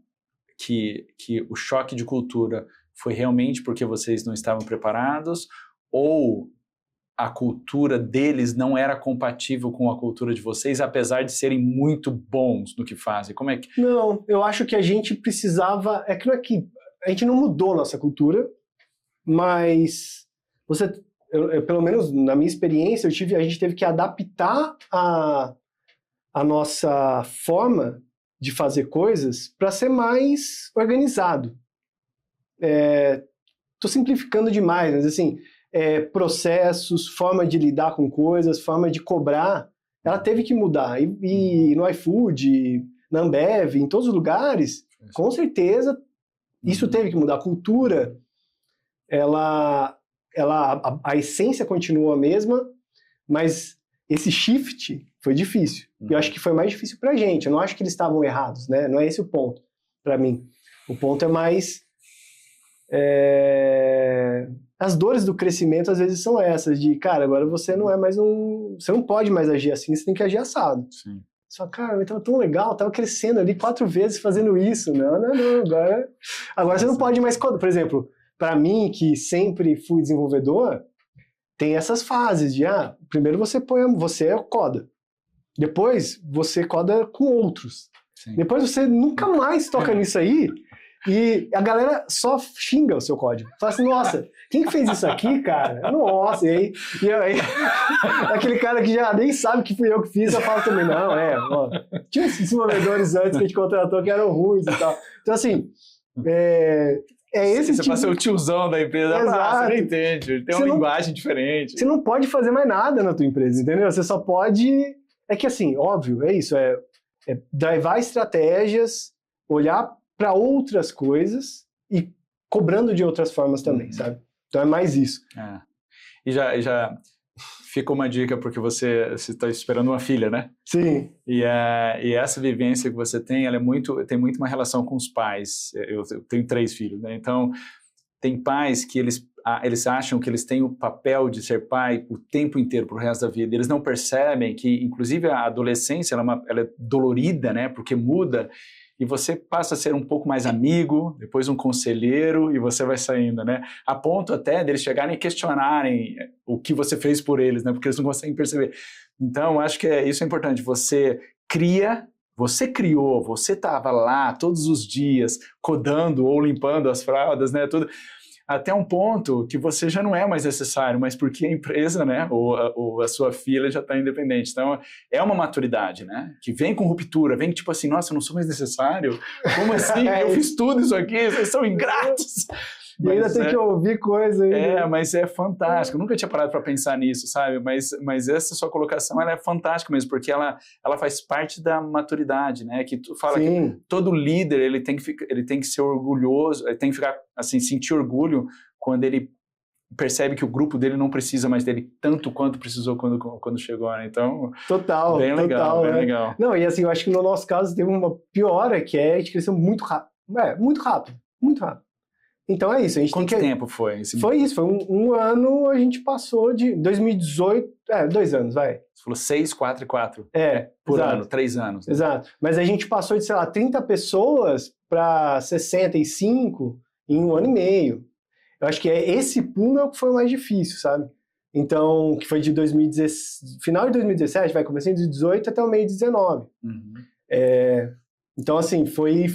que o choque de cultura foi realmente porque vocês não estavam preparados ou a cultura deles não era compatível com a cultura de vocês, apesar de serem muito bons no que fazem? Como é que...
Não, eu acho que a gente precisava... não é que a gente não mudou a nossa cultura, mas pelo menos na minha experiência, a gente teve que adaptar a nossa forma de fazer coisas para ser mais organizado. Estou simplificando demais, mas assim, processos, forma de lidar com coisas, forma de cobrar, ela teve que mudar. E no iFood, na Ambev, em todos os lugares, com certeza, isso teve que mudar. A cultura, a essência continua a mesma, mas esse shift foi difícil. Eu acho que foi mais difícil pra gente. Eu não acho que eles estavam errados, né? Não é esse o ponto, pra mim. O ponto é mais... As dores do crescimento, às vezes, são essas, de, cara, agora você não é mais você não pode mais agir assim, você tem que agir assado.
Sim.
Você fala, cara, eu tava tão legal, eu tava crescendo ali 4 vezes fazendo isso. Não, agora você não pode mais codar. Por exemplo, pra mim, que sempre fui desenvolvedor, tem essas fases de, primeiro você coda. Depois você coda com outros.
Sim.
Depois você nunca mais toca nisso aí e a galera só xinga o seu código. Fala assim, nossa, quem fez isso aqui, cara? Nossa, e aí aquele cara que já nem sabe que fui eu que fiz, eu falo também, não, tinha esses desenvolvedores antes que a gente contratou que eram ruins e tal. Então assim, esse
você passa o tiozão da empresa, você não entende, tem uma linguagem diferente.
Você não pode fazer mais nada na tua empresa, entendeu? Você só pode... É que assim, óbvio, é isso, drivar estratégias, olhar para outras coisas e cobrando de outras formas também, sabe? Então é mais isso.
E já fica uma dica, porque você está esperando uma filha, né?
Sim.
E essa vivência que você tem, ela tem muito uma relação com os pais. Eu tenho 3 filhos, né? Então, tem pais que eles acham que eles têm o papel de ser pai o tempo inteiro, pro resto da vida. Eles não percebem que, inclusive, a adolescência ela é dolorida, né? Porque muda. E você passa a ser um pouco mais amigo, depois um conselheiro, e você vai saindo, né? A ponto até deles chegarem e questionarem o que você fez por eles, né? Porque eles não conseguem perceber. Então, acho que isso é importante. Você criou, você estava lá todos os dias, codando ou limpando as fraldas, né? Tudo. Até um ponto que você já não é mais necessário, mas porque a empresa, né, ou a sua filha já está independente. Então, é uma maturidade, né, que vem com ruptura, vem tipo assim, nossa, eu não sou mais necessário? Como assim? Eu fiz tudo isso aqui, vocês são ingratos.
E ainda tem que ouvir coisa aí.
Mas é fantástico. Eu nunca tinha parado para pensar nisso, sabe? Mas essa sua colocação, ela é fantástica mesmo, porque ela faz parte da maturidade, né? Que tu fala que todo líder, ele tem que ser orgulhoso, ele tem que ficar, assim, sentir orgulho quando ele percebe que o grupo dele não precisa mais dele tanto quanto precisou quando chegou, né? Então, bem legal.
Não, e assim, eu acho que no nosso caso teve uma piora, que a gente cresceu muito rápido. Muito rápido. Então é isso.
Quanto tempo foi?
Foi isso, foi um ano, a gente passou de 2018, 2 anos, vai.
Você falou 6, 4 e 4.
Por
ano, 3 anos. Né?
Exato. Mas a gente passou de, sei lá, 30 pessoas para 65 em 1 ano e meio. Eu acho que esse pulo é o que foi o mais difícil, sabe? Então, que foi de final de 2017, vai começando de 2018 até o meio de 2019. Então, assim, foi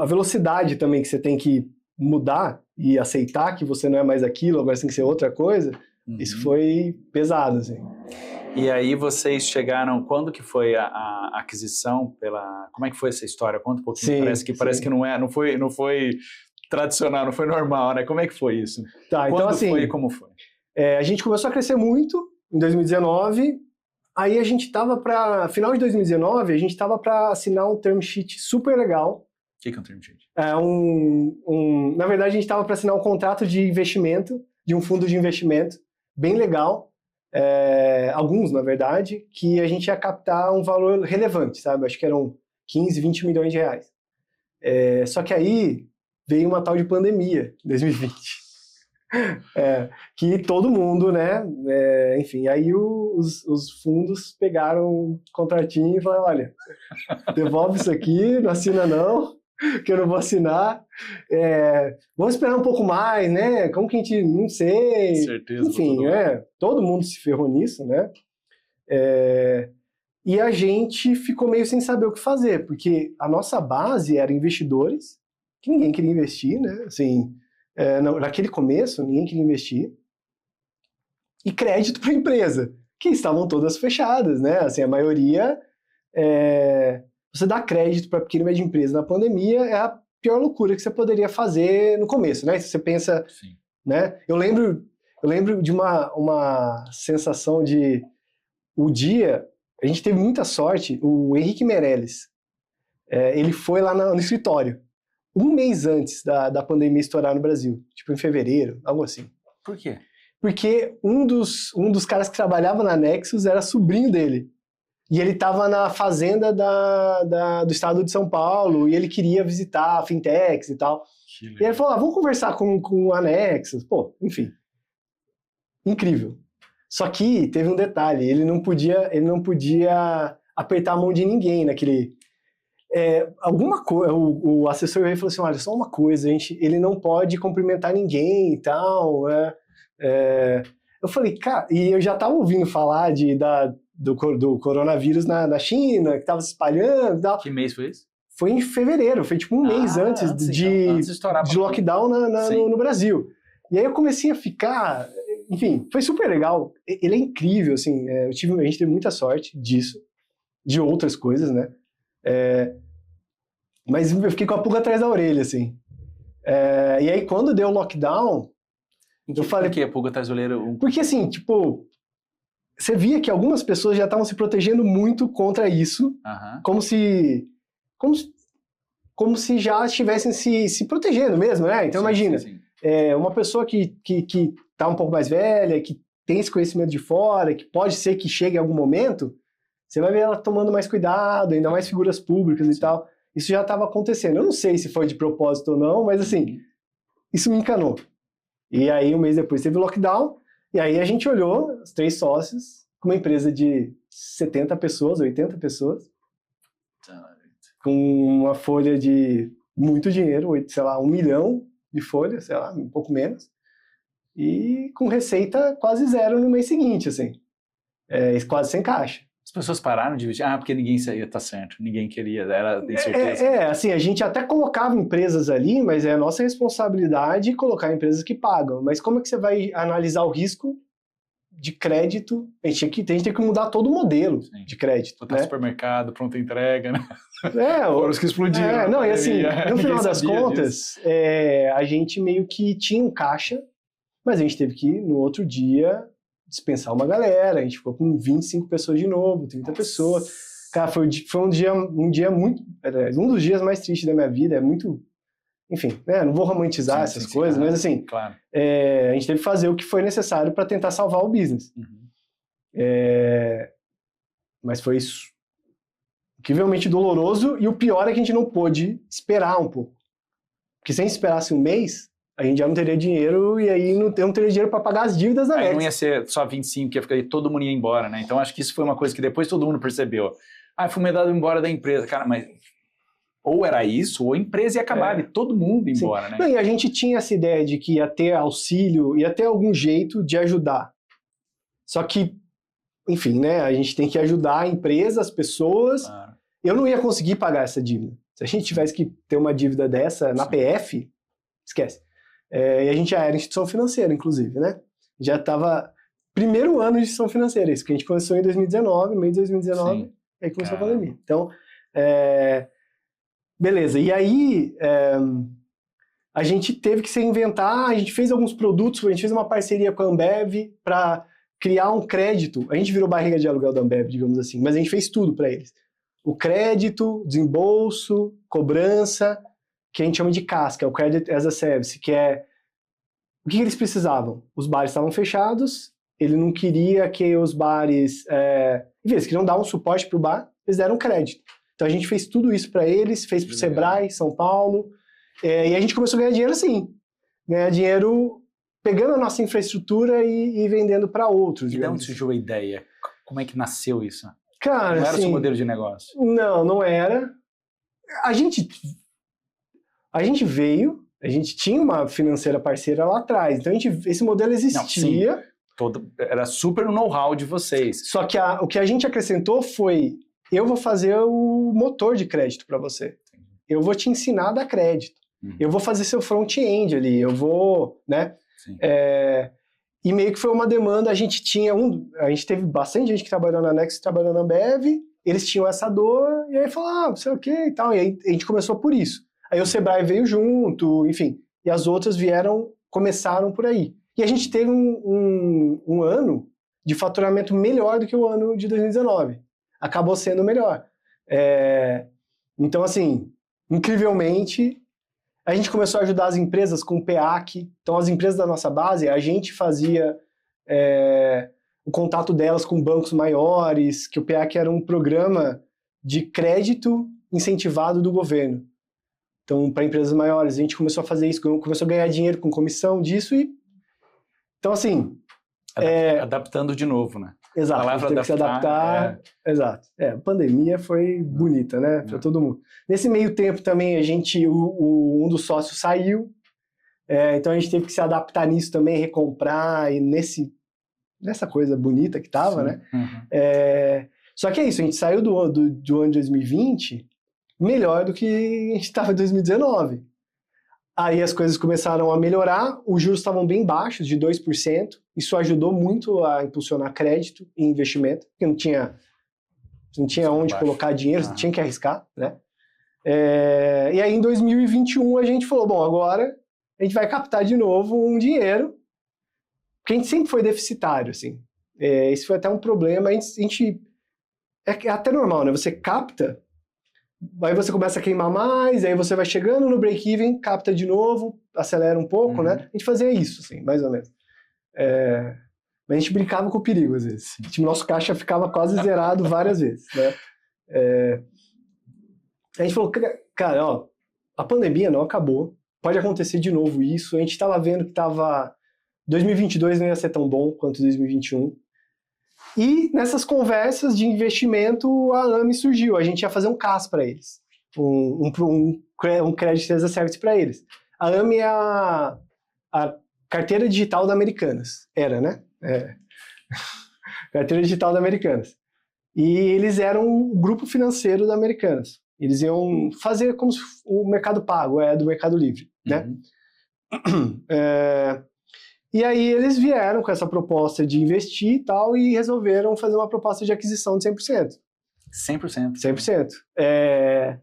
a velocidade também que você tem que mudar e aceitar que você não é mais aquilo, agora você tem que ser outra coisa, isso foi pesado, assim.
E aí vocês chegaram, quando que foi a aquisição como é que foi essa história? Conta um pouquinho, parece que não foi tradicional, não foi normal, né? Como é que foi isso?
Tá,
quando
então assim...
foi e como foi?
A gente começou a crescer muito em 2019, aí a gente tava final de 2019, a gente tava para assinar um term sheet super legal.
O que é um term sheet?
Na verdade, a gente estava para assinar um contrato de investimento, de um fundo de investimento, bem legal, alguns, na verdade, que a gente ia captar um valor relevante, sabe? Acho que eram 15, 20 milhões de reais. Só que aí veio uma tal de pandemia, em 2020. Que todo mundo, né? Enfim, aí os fundos pegaram o contratinho e falaram, olha, devolve isso aqui, não assina não, que eu não vou assinar. Vamos esperar um pouco mais, né? Como que a gente... Não sei.
Certeza.
Enfim, todo mundo se ferrou nisso, né? E a gente ficou meio sem saber o que fazer, porque a nossa base era investidores, que ninguém queria investir, né? Assim, naquele começo, ninguém queria investir. E crédito para a empresa. que estavam todas fechadas, né? Assim, a maioria, você dá crédito para pequena e média empresa na pandemia é a pior loucura que você poderia fazer no começo, né? Se você pensa,
Sim.
né? Eu lembro de uma sensação de o dia, a gente teve muita sorte, o Henrique Meirelles, ele foi lá no escritório, um mês antes da pandemia estourar no Brasil, tipo em fevereiro, algo assim.
Por quê?
Porque um dos caras que trabalhava na Nexus era sobrinho dele. E ele estava na fazenda do estado de São Paulo, e ele queria visitar fintechs e tal. E ele falou, vamos conversar com a Nexus. Pô, enfim. Incrível. Só que teve um detalhe, ele não podia apertar a mão de ninguém naquele... alguma coisa, o assessor veio e falou assim, olha, só uma coisa, ele não pode cumprimentar ninguém e tal, eu falei, cara, e eu já tava ouvindo falar do coronavírus na China, que tava se espalhando e tal.
Que mês foi isso?
Foi em fevereiro, foi tipo um mês antes de lockdown no Brasil. E aí eu comecei a ficar, enfim, foi super legal, ele é incrível, assim, a gente teve muita sorte disso, de outras coisas, né? Mas eu fiquei com a pulga atrás da orelha, assim. E aí, quando deu o lockdown, eu falei...
Por que a pulga atrás da orelha?
Porque, assim, tipo... Você via que algumas pessoas já estavam se protegendo muito contra isso, como se já estivessem se protegendo mesmo, né? Então, imagina, uma pessoa que tá um pouco mais velha, que tem esse conhecimento de fora, que pode ser que chegue em algum momento, você vai ver ela tomando mais cuidado, ainda mais figuras públicas e tal. Isso já estava acontecendo. Eu não sei se foi de propósito ou não, mas assim, isso me encanou. E aí, um mês depois, teve o lockdown, e aí a gente olhou, os 3 sócios, com uma empresa de 70 pessoas, 80 pessoas, com uma folha de muito dinheiro, sei lá, 1 milhão de folha, sei lá, um pouco menos, e com receita quase zero no mês seguinte, assim, quase sem caixa.
As pessoas pararam de investir? Porque ninguém saía, tá certo, ninguém queria, era de certeza.
Assim, a gente até colocava empresas ali, mas é a nossa responsabilidade colocar empresas que pagam. Mas como é que você vai analisar o risco de crédito? A gente tem que mudar todo o modelo de crédito.
Botar supermercado, pronta entrega, né?
Os
que explodiram.
Não, e assim, no final das contas, a gente meio que tinha um caixa, mas a gente teve que, no outro dia, dispensar uma galera, a gente ficou com 25 pessoas de novo, 30 pessoas. Cara, foi um dia muito... um dos dias mais tristes da minha vida, muito... Enfim, né, não vou romantizar essas coisas, mas assim,
claro.
A gente teve que fazer o que foi necessário para tentar salvar o business. Mas foi isso. Incrivelmente doloroso, e o pior é que a gente não pôde esperar um pouco. Porque se a gente esperasse um mês, a gente já não teria dinheiro, e aí não teria dinheiro para pagar as dívidas da Nexus.
Aí não ia ser só 25, que ia ficar aí, todo mundo ia embora, né? Então acho que isso foi uma coisa que depois todo mundo percebeu. Fui mandado embora da empresa. Cara, mas ou era isso, ou a empresa ia acabar, e todo mundo ia embora, né?
Não, e a gente tinha essa ideia de que ia ter auxílio, ia ter algum jeito de ajudar. Só que, enfim, né? A gente tem que ajudar a empresa, as pessoas. Claro. Eu não ia conseguir pagar essa dívida. Se a gente tivesse que ter uma dívida dessa na PF, esquece. E a gente já era instituição financeira, inclusive, né? Já estava... Primeiro ano de instituição financeira, isso que a gente começou em 2019, meio de 2019, aí começou a pandemia. Então, beleza. E aí, a gente teve que se reinventar, a gente fez alguns produtos, a gente fez uma parceria com a Ambev para criar um crédito. A gente virou barriga de aluguel da Ambev, digamos assim, mas a gente fez tudo para eles. O crédito, desembolso, cobrança, que a gente chama de CAS, que é o Credit as a Service, que é... O que eles precisavam? Os bares estavam fechados, ele não queria que os bares... Enfim, eles queriam dar um suporte para o bar, eles deram crédito. Então a gente fez tudo isso para eles, fez para o Sebrae, São Paulo, e a gente começou a ganhar dinheiro assim. Ganhar dinheiro pegando a nossa infraestrutura e vendendo para outros.
E de onde surgiu a ideia? Como é que nasceu isso?
Cara,
não era
assim,
o seu modelo de negócio?
Não era. A gente veio, a gente tinha uma financeira parceira lá atrás, então esse modelo existia.
Era super o know-how de vocês.
Só que o que a gente acrescentou foi, eu vou fazer o motor de crédito para você. Eu vou te ensinar a dar crédito. Eu vou fazer seu front-end ali, eu vou, né? E meio que foi uma demanda, a gente teve bastante gente que trabalhou na Nexus, trabalhou na Ambev, eles tinham essa dor, e aí falaram, não sei o que e tal, e aí a gente começou por isso. Aí o Sebrae veio junto, enfim, e as outras começaram por aí. E a gente teve um ano de faturamento melhor do que o ano de 2019. Acabou sendo melhor. Então, assim, incrivelmente, a gente começou a ajudar as empresas com o PEAC. Então, as empresas da nossa base, a gente fazia o contato delas com bancos maiores, que o PEAC era um programa de crédito incentivado do governo. Então, para empresas maiores, a gente começou a fazer isso, começou a ganhar dinheiro com comissão disso e... Então, assim...
Adaptando de novo, né?
Exato, a palavra teve que se adaptar. Exato. A pandemia foi bonita, né? Para todo mundo. Nesse meio tempo também, um dos sócios saiu, então a gente teve que se adaptar nisso também, recomprar, e nessa coisa bonita que tava, né?
Uhum.
Só que é isso, a gente saiu do ano de 2020 melhor do que a gente estava em 2019. Aí as coisas começaram a melhorar, os juros estavam bem baixos, de 2%. Isso ajudou muito a impulsionar crédito e investimento, porque não tinha onde colocar dinheiro, você tinha que arriscar, né? E aí em 2021 a gente falou, bom, agora a gente vai captar de novo um dinheiro, porque a gente sempre foi deficitário, assim. Isso foi até um problema, é até normal, né? Você capta, aí você começa a queimar mais, aí você vai chegando no break-even, capta de novo, acelera um pouco, né? A gente fazia isso, assim, mais ou menos. Mas a gente brincava com o perigo, às vezes. Nosso caixa ficava quase zerado várias vezes, né? A gente falou, cara, ó, a pandemia não acabou, pode acontecer de novo isso. A gente estava vendo que 2022 não ia ser tão bom quanto 2021. E nessas conversas de investimento, a AME surgiu. A gente ia fazer um CAS para eles, um Credit as a Service para eles. A AME é a carteira digital da Americanas. Era, né? Carteira digital da Americanas. E eles eram o grupo financeiro da Americanas. Eles iam fazer como o Mercado Pago do Mercado Livre, né? E aí eles vieram com essa proposta de investir e tal, e resolveram fazer uma proposta de aquisição de 100%.
100%?
100%.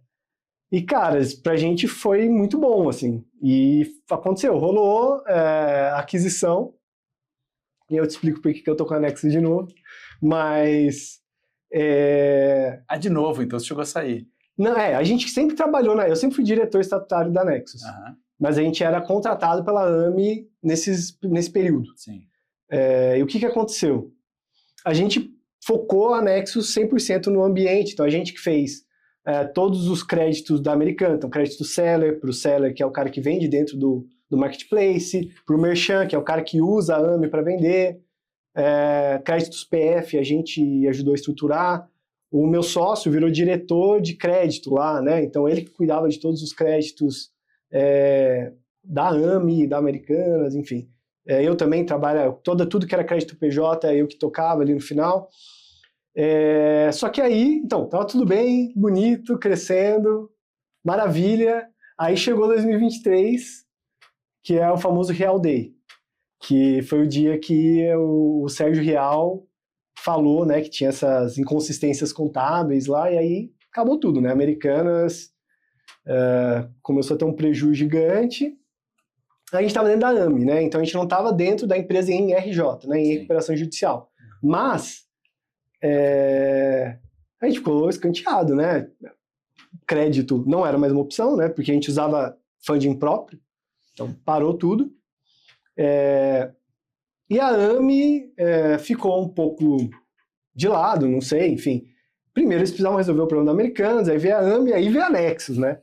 E, cara, pra gente foi muito bom, assim. E aconteceu, rolou a aquisição, e eu te explico por que eu tô com a Nexus de novo, mas...
de novo, então você chegou a sair.
Não, a gente sempre trabalhou, eu sempre fui diretor estatutário da Nexus. Mas a gente era contratado pela AME nesse período.
Sim.
E o que aconteceu? A gente focou a Nexus 100% no ambiente, então a gente que fez todos os créditos da Americana, então crédito seller, para o seller, que é o cara que vende dentro do marketplace, para o merchant, que é o cara que usa a AME para vender, créditos PF a gente ajudou a estruturar. O meu sócio virou diretor de crédito lá, né? Então ele que cuidava de todos os créditos da AME, da Americanas, enfim. Eu também trabalho, tudo que era crédito PJ, eu que tocava ali no final. Só que aí, então, tava tudo bem, bonito, crescendo, maravilha. Aí chegou 2023, que é o famoso Real Day, que foi o dia que o Sérgio Rial falou, né, que tinha essas inconsistências contábeis lá, e aí acabou tudo, né? Americanas começou a ter um prejuízo gigante. A gente estava dentro da AME, né? Então a gente não estava dentro da empresa em RJ, né? Em recuperação judicial. Mas a gente ficou escanteado, né? Crédito não era mais uma opção, né? Porque a gente usava funding próprio, então parou tudo. E a AME ficou um pouco de lado, não sei, enfim. Primeiro eles precisavam resolver o problema da Americanas, aí veio a AME, aí veio a Nexus, né?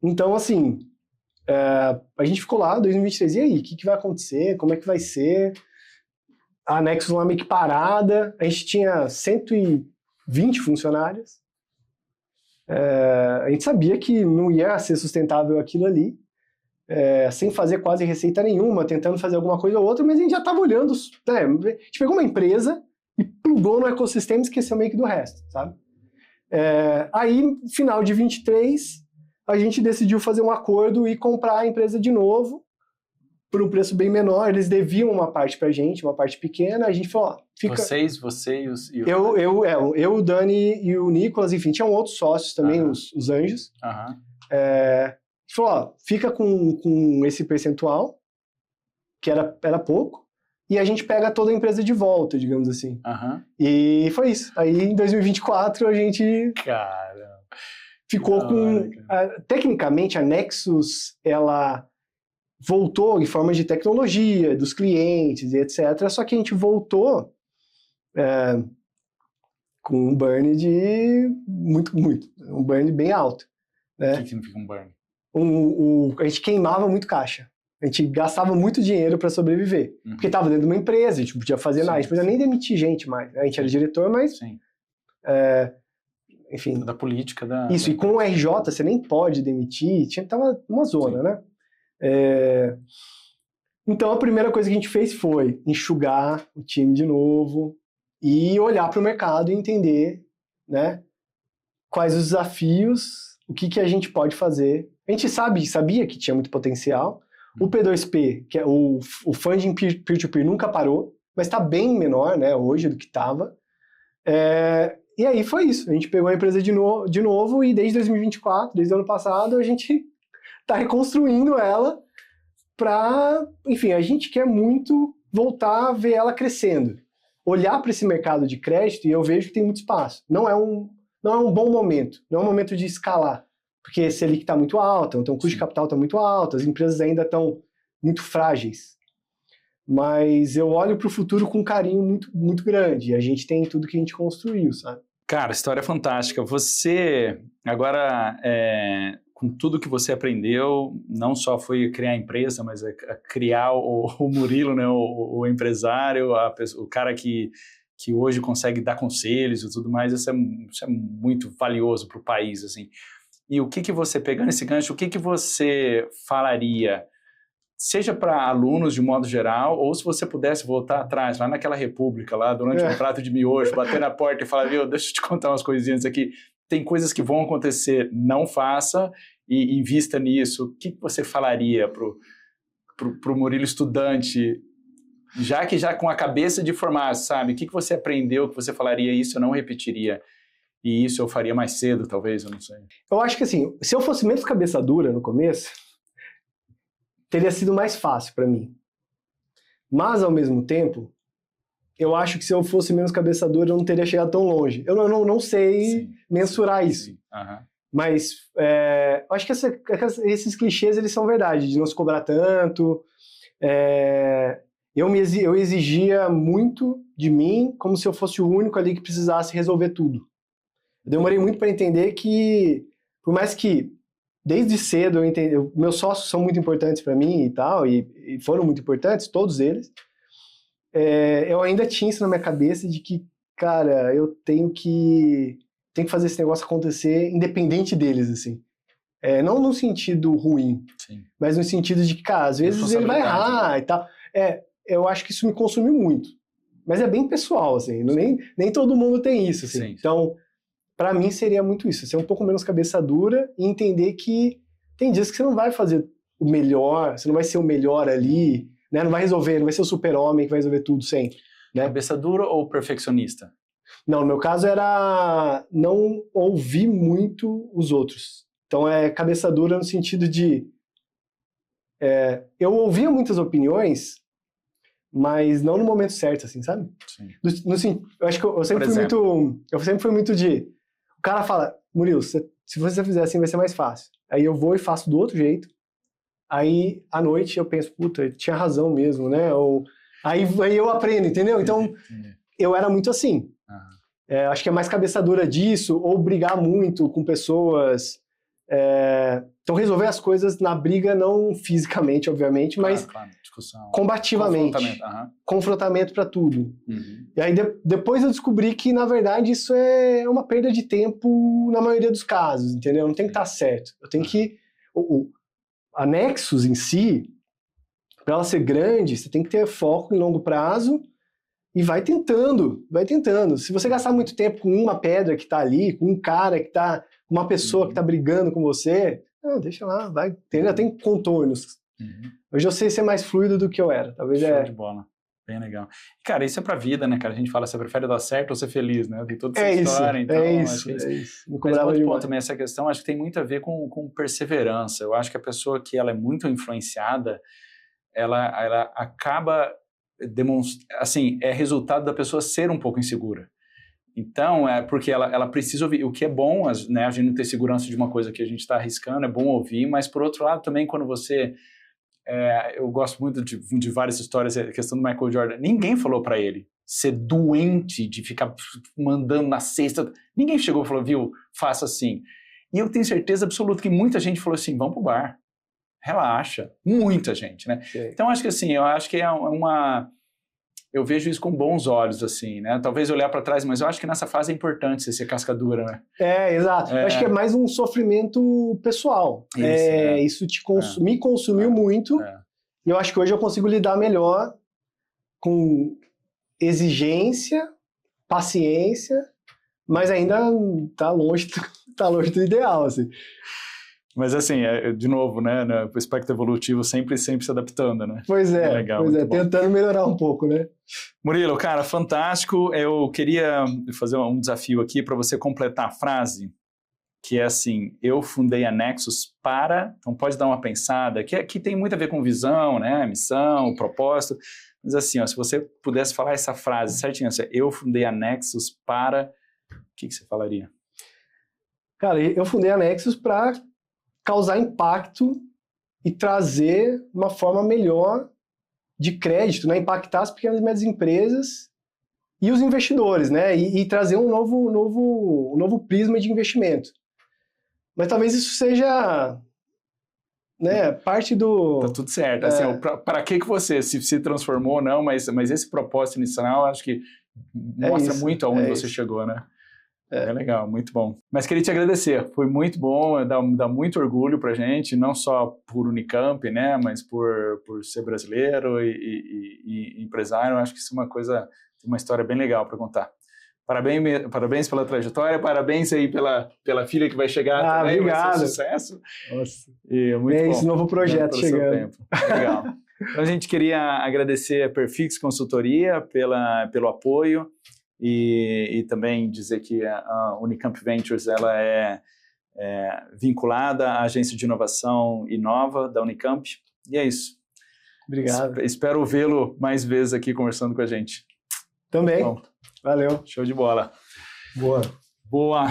Então, assim, a gente ficou lá em 2023, e aí, o que vai acontecer? Como é que vai ser? A Nexus lá meio que parada, a gente tinha 120 funcionários, a gente sabia que não ia ser sustentável aquilo ali, sem fazer quase receita nenhuma, tentando fazer alguma coisa ou outra, mas a gente já estava olhando, a gente pegou uma empresa e plugou no ecossistema e esqueceu meio que do resto, sabe? Aí, no final de 23, a gente decidiu fazer um acordo e comprar a empresa de novo, por um preço bem menor, eles deviam uma parte pra gente, uma parte pequena, a gente falou, ó, fica...
Você e o...
Eu, o Dani e o Nicolas, enfim, tinham outros sócios também, os anjos. Falou, ó, fica com esse percentual, que era pouco, e a gente pega toda a empresa de volta, digamos assim. E foi isso. Aí, em 2024, a gente...
Caramba.
Ficou com... tecnicamente, a Nexus, ela voltou em forma de tecnologia, dos clientes e etc. Só que a gente voltou com um burn de um burn bem alto. Né?
O que significa um burn?
A gente queimava muito caixa. A gente gastava muito dinheiro para sobreviver. Porque estava dentro de uma empresa, a gente não podia fazer nada. A gente não podia nem demitir gente mais. Né? A gente era diretor, mas... enfim...
Da política da...
Isso, e com o RJ você nem pode demitir. Tava uma zona, né? Então a primeira coisa que a gente fez foi enxugar o time de novo e olhar para o mercado e entender, né, quais os desafios, o que a gente pode fazer. A gente sabia que tinha muito potencial. O P2P, que é o funding peer-to-peer, nunca parou, mas está bem menor, né, hoje do que estava. E aí foi isso. A gente pegou a empresa de novo e desde 2024, desde o ano passado, a gente está reconstruindo ela para... Enfim, a gente quer muito voltar a ver ela crescendo. Olhar para esse mercado de crédito e eu vejo que tem muito espaço. Não é um bom momento. Não é um momento de escalar. Porque a Selic está muito alta, então o custo de capital está muito alto, as empresas ainda estão muito frágeis. Mas eu olho para o futuro com um carinho muito, muito grande. E a gente tem tudo que a gente construiu, sabe?
Cara, história fantástica. Você, agora, com tudo que você aprendeu, não só foi criar a empresa, mas a criar o Murilo, né, o empresário, o cara que hoje consegue dar conselhos e tudo mais, isso é muito valioso para o país, assim. E o que você, pegando esse gancho, o que você falaria, seja para alunos de modo geral, ou se você pudesse voltar atrás, lá naquela república, lá durante um prato de miojo, bater na porta e falar, viu, deixa eu te contar umas coisinhas aqui, tem coisas que vão acontecer, não faça e invista nisso. O que você falaria pro Murilo estudante, já com a cabeça de formar, sabe? O que você aprendeu que você falaria, isso eu não repetiria? E isso eu faria mais cedo, talvez, eu não sei.
Eu acho que assim, se eu fosse menos cabeça dura no começo, teria sido mais fácil para mim. Mas, ao mesmo tempo, eu acho que se eu fosse menos cabeça dura, eu não teria chegado tão longe. Eu não sei mensurar isso. Mas eu acho que esses clichês, eles são verdade, de não se cobrar tanto. Eu exigia muito de mim, como se eu fosse o único ali que precisasse resolver tudo. Eu demorei muito para entender que, por mais que desde cedo eu entendi, meus sócios são muito importantes para mim e tal, e foram muito importantes, todos eles, eu ainda tinha isso na minha cabeça de que, cara, eu tenho que fazer esse negócio acontecer independente deles, assim. Não no sentido ruim, mas no sentido de que, cara, às vezes ele vai errar e tal. Eu acho que isso me consumiu muito. Mas é bem pessoal, assim, nem todo mundo tem isso, assim. Então, para mim seria muito isso, ser um pouco menos cabeça dura e entender que tem dias que você não vai fazer o melhor, você não vai ser o melhor ali, né? Não vai ser o super-homem que vai resolver tudo sempre. Né?
Cabeça dura ou perfeccionista?
Não, no meu caso era não ouvir muito os outros. Então cabeça dura no sentido de... eu ouvia muitas opiniões, mas não no momento certo, assim, sabe? Eu acho que eu sempre fui muito de... O cara fala, Murilo, se você fizer assim vai ser mais fácil. Aí eu vou e faço do outro jeito. Aí, à noite, eu penso, puta, tinha razão mesmo, né? Aí eu aprendo, entendeu? Então, eu era muito assim. Acho que é mais cabeça dura disso, ou brigar muito com pessoas. Então, resolver as coisas na briga, não fisicamente, obviamente, mas
discussão,
combativamente. Confrontamento para tudo. E aí, depois eu descobri que, na verdade, isso é uma perda de tempo na maioria dos casos, entendeu? Não tem que estar certo. Eu tenho que... A Nexus em si, para ela ser grande, você tem que ter foco em longo prazo e vai tentando. Se você gastar muito tempo com uma pedra que está ali, com um cara que está... Uma pessoa que está brigando com você, deixa lá, vai. Entendeu? Tem contornos. Hoje eu sei ser mais fluido do que eu era. Talvez
Show de bola. Bem legal. Cara, isso é pra vida, né, cara? A gente fala, você prefere dar certo ou ser feliz, né? Tem toda essa história, então...
É isso.
Mas outro ponto também, essa questão, acho que tem muito a ver com perseverança. Eu acho que a pessoa que ela é muito influenciada, ela acaba demonstrando... Assim, é resultado da pessoa ser um pouco insegura. Então, é porque ela precisa ouvir. O que é bom, né, a gente não ter segurança de uma coisa que a gente está arriscando, é bom ouvir, mas, por outro lado, também, quando você... eu gosto muito de várias histórias, a questão do Michael Jordan. Ninguém falou para ele ser doente de ficar mandando na cesta. Ninguém chegou e falou, viu, faça assim. E eu tenho certeza absoluta que muita gente falou assim, vamos pro bar, relaxa. Muita gente, né? Okay. Então, acho que assim, eu acho que é uma... Eu vejo isso com bons olhos, assim, né? Talvez olhar para trás, mas eu acho que nessa fase é importante você ser casca dura, né?
Exato. Eu acho que é mais um sofrimento pessoal. Isso me consumiu muito. E eu acho que hoje eu consigo lidar melhor com exigência, paciência, mas ainda tá longe do ideal, assim.
Mas assim, de novo, né, o aspecto evolutivo sempre se adaptando, né?
Pois é,
legal,
tentando melhorar um pouco, né?
Murilo, cara, fantástico. Eu queria fazer um desafio aqui para você completar a frase, que é assim, eu fundei a Nexus para... Então pode dar uma pensada, que tem muito a ver com visão, né, missão, propósito, mas assim, ó, se você pudesse falar essa frase certinho, assim, eu fundei a Nexus para... O que você falaria?
Cara, eu fundei a Nexus para causar impacto e trazer uma forma melhor de crédito, né? Impactar as pequenas e médias empresas e os investidores, né? E trazer um novo prisma de investimento. Mas talvez isso seja, né, parte do...
Tá tudo certo. Assim, para que você se transformou ou não, mas esse propósito inicial, acho que mostra muito aonde você chegou, né? É legal, muito bom. Mas queria te agradecer, foi muito bom, dá muito orgulho pra gente, não só por Unicamp, né, mas por ser brasileiro e empresário. Acho que isso é uma história bem legal para contar. Parabéns pela trajetória, parabéns aí pela filha que vai chegar também,
obrigado.
Vai ser um sucesso.
Nossa.
E muito bom.
Esse novo projeto chegando.
Legal. Então a gente queria agradecer a Perfix Consultoria pelo apoio. E também dizer que a Unicamp Ventures ela é vinculada à agência de inovação Inova da Unicamp. E é isso.
Obrigado.
Espero vê-lo mais vezes aqui conversando com a gente.
Também. Bom, valeu.
Show de bola.
Boa.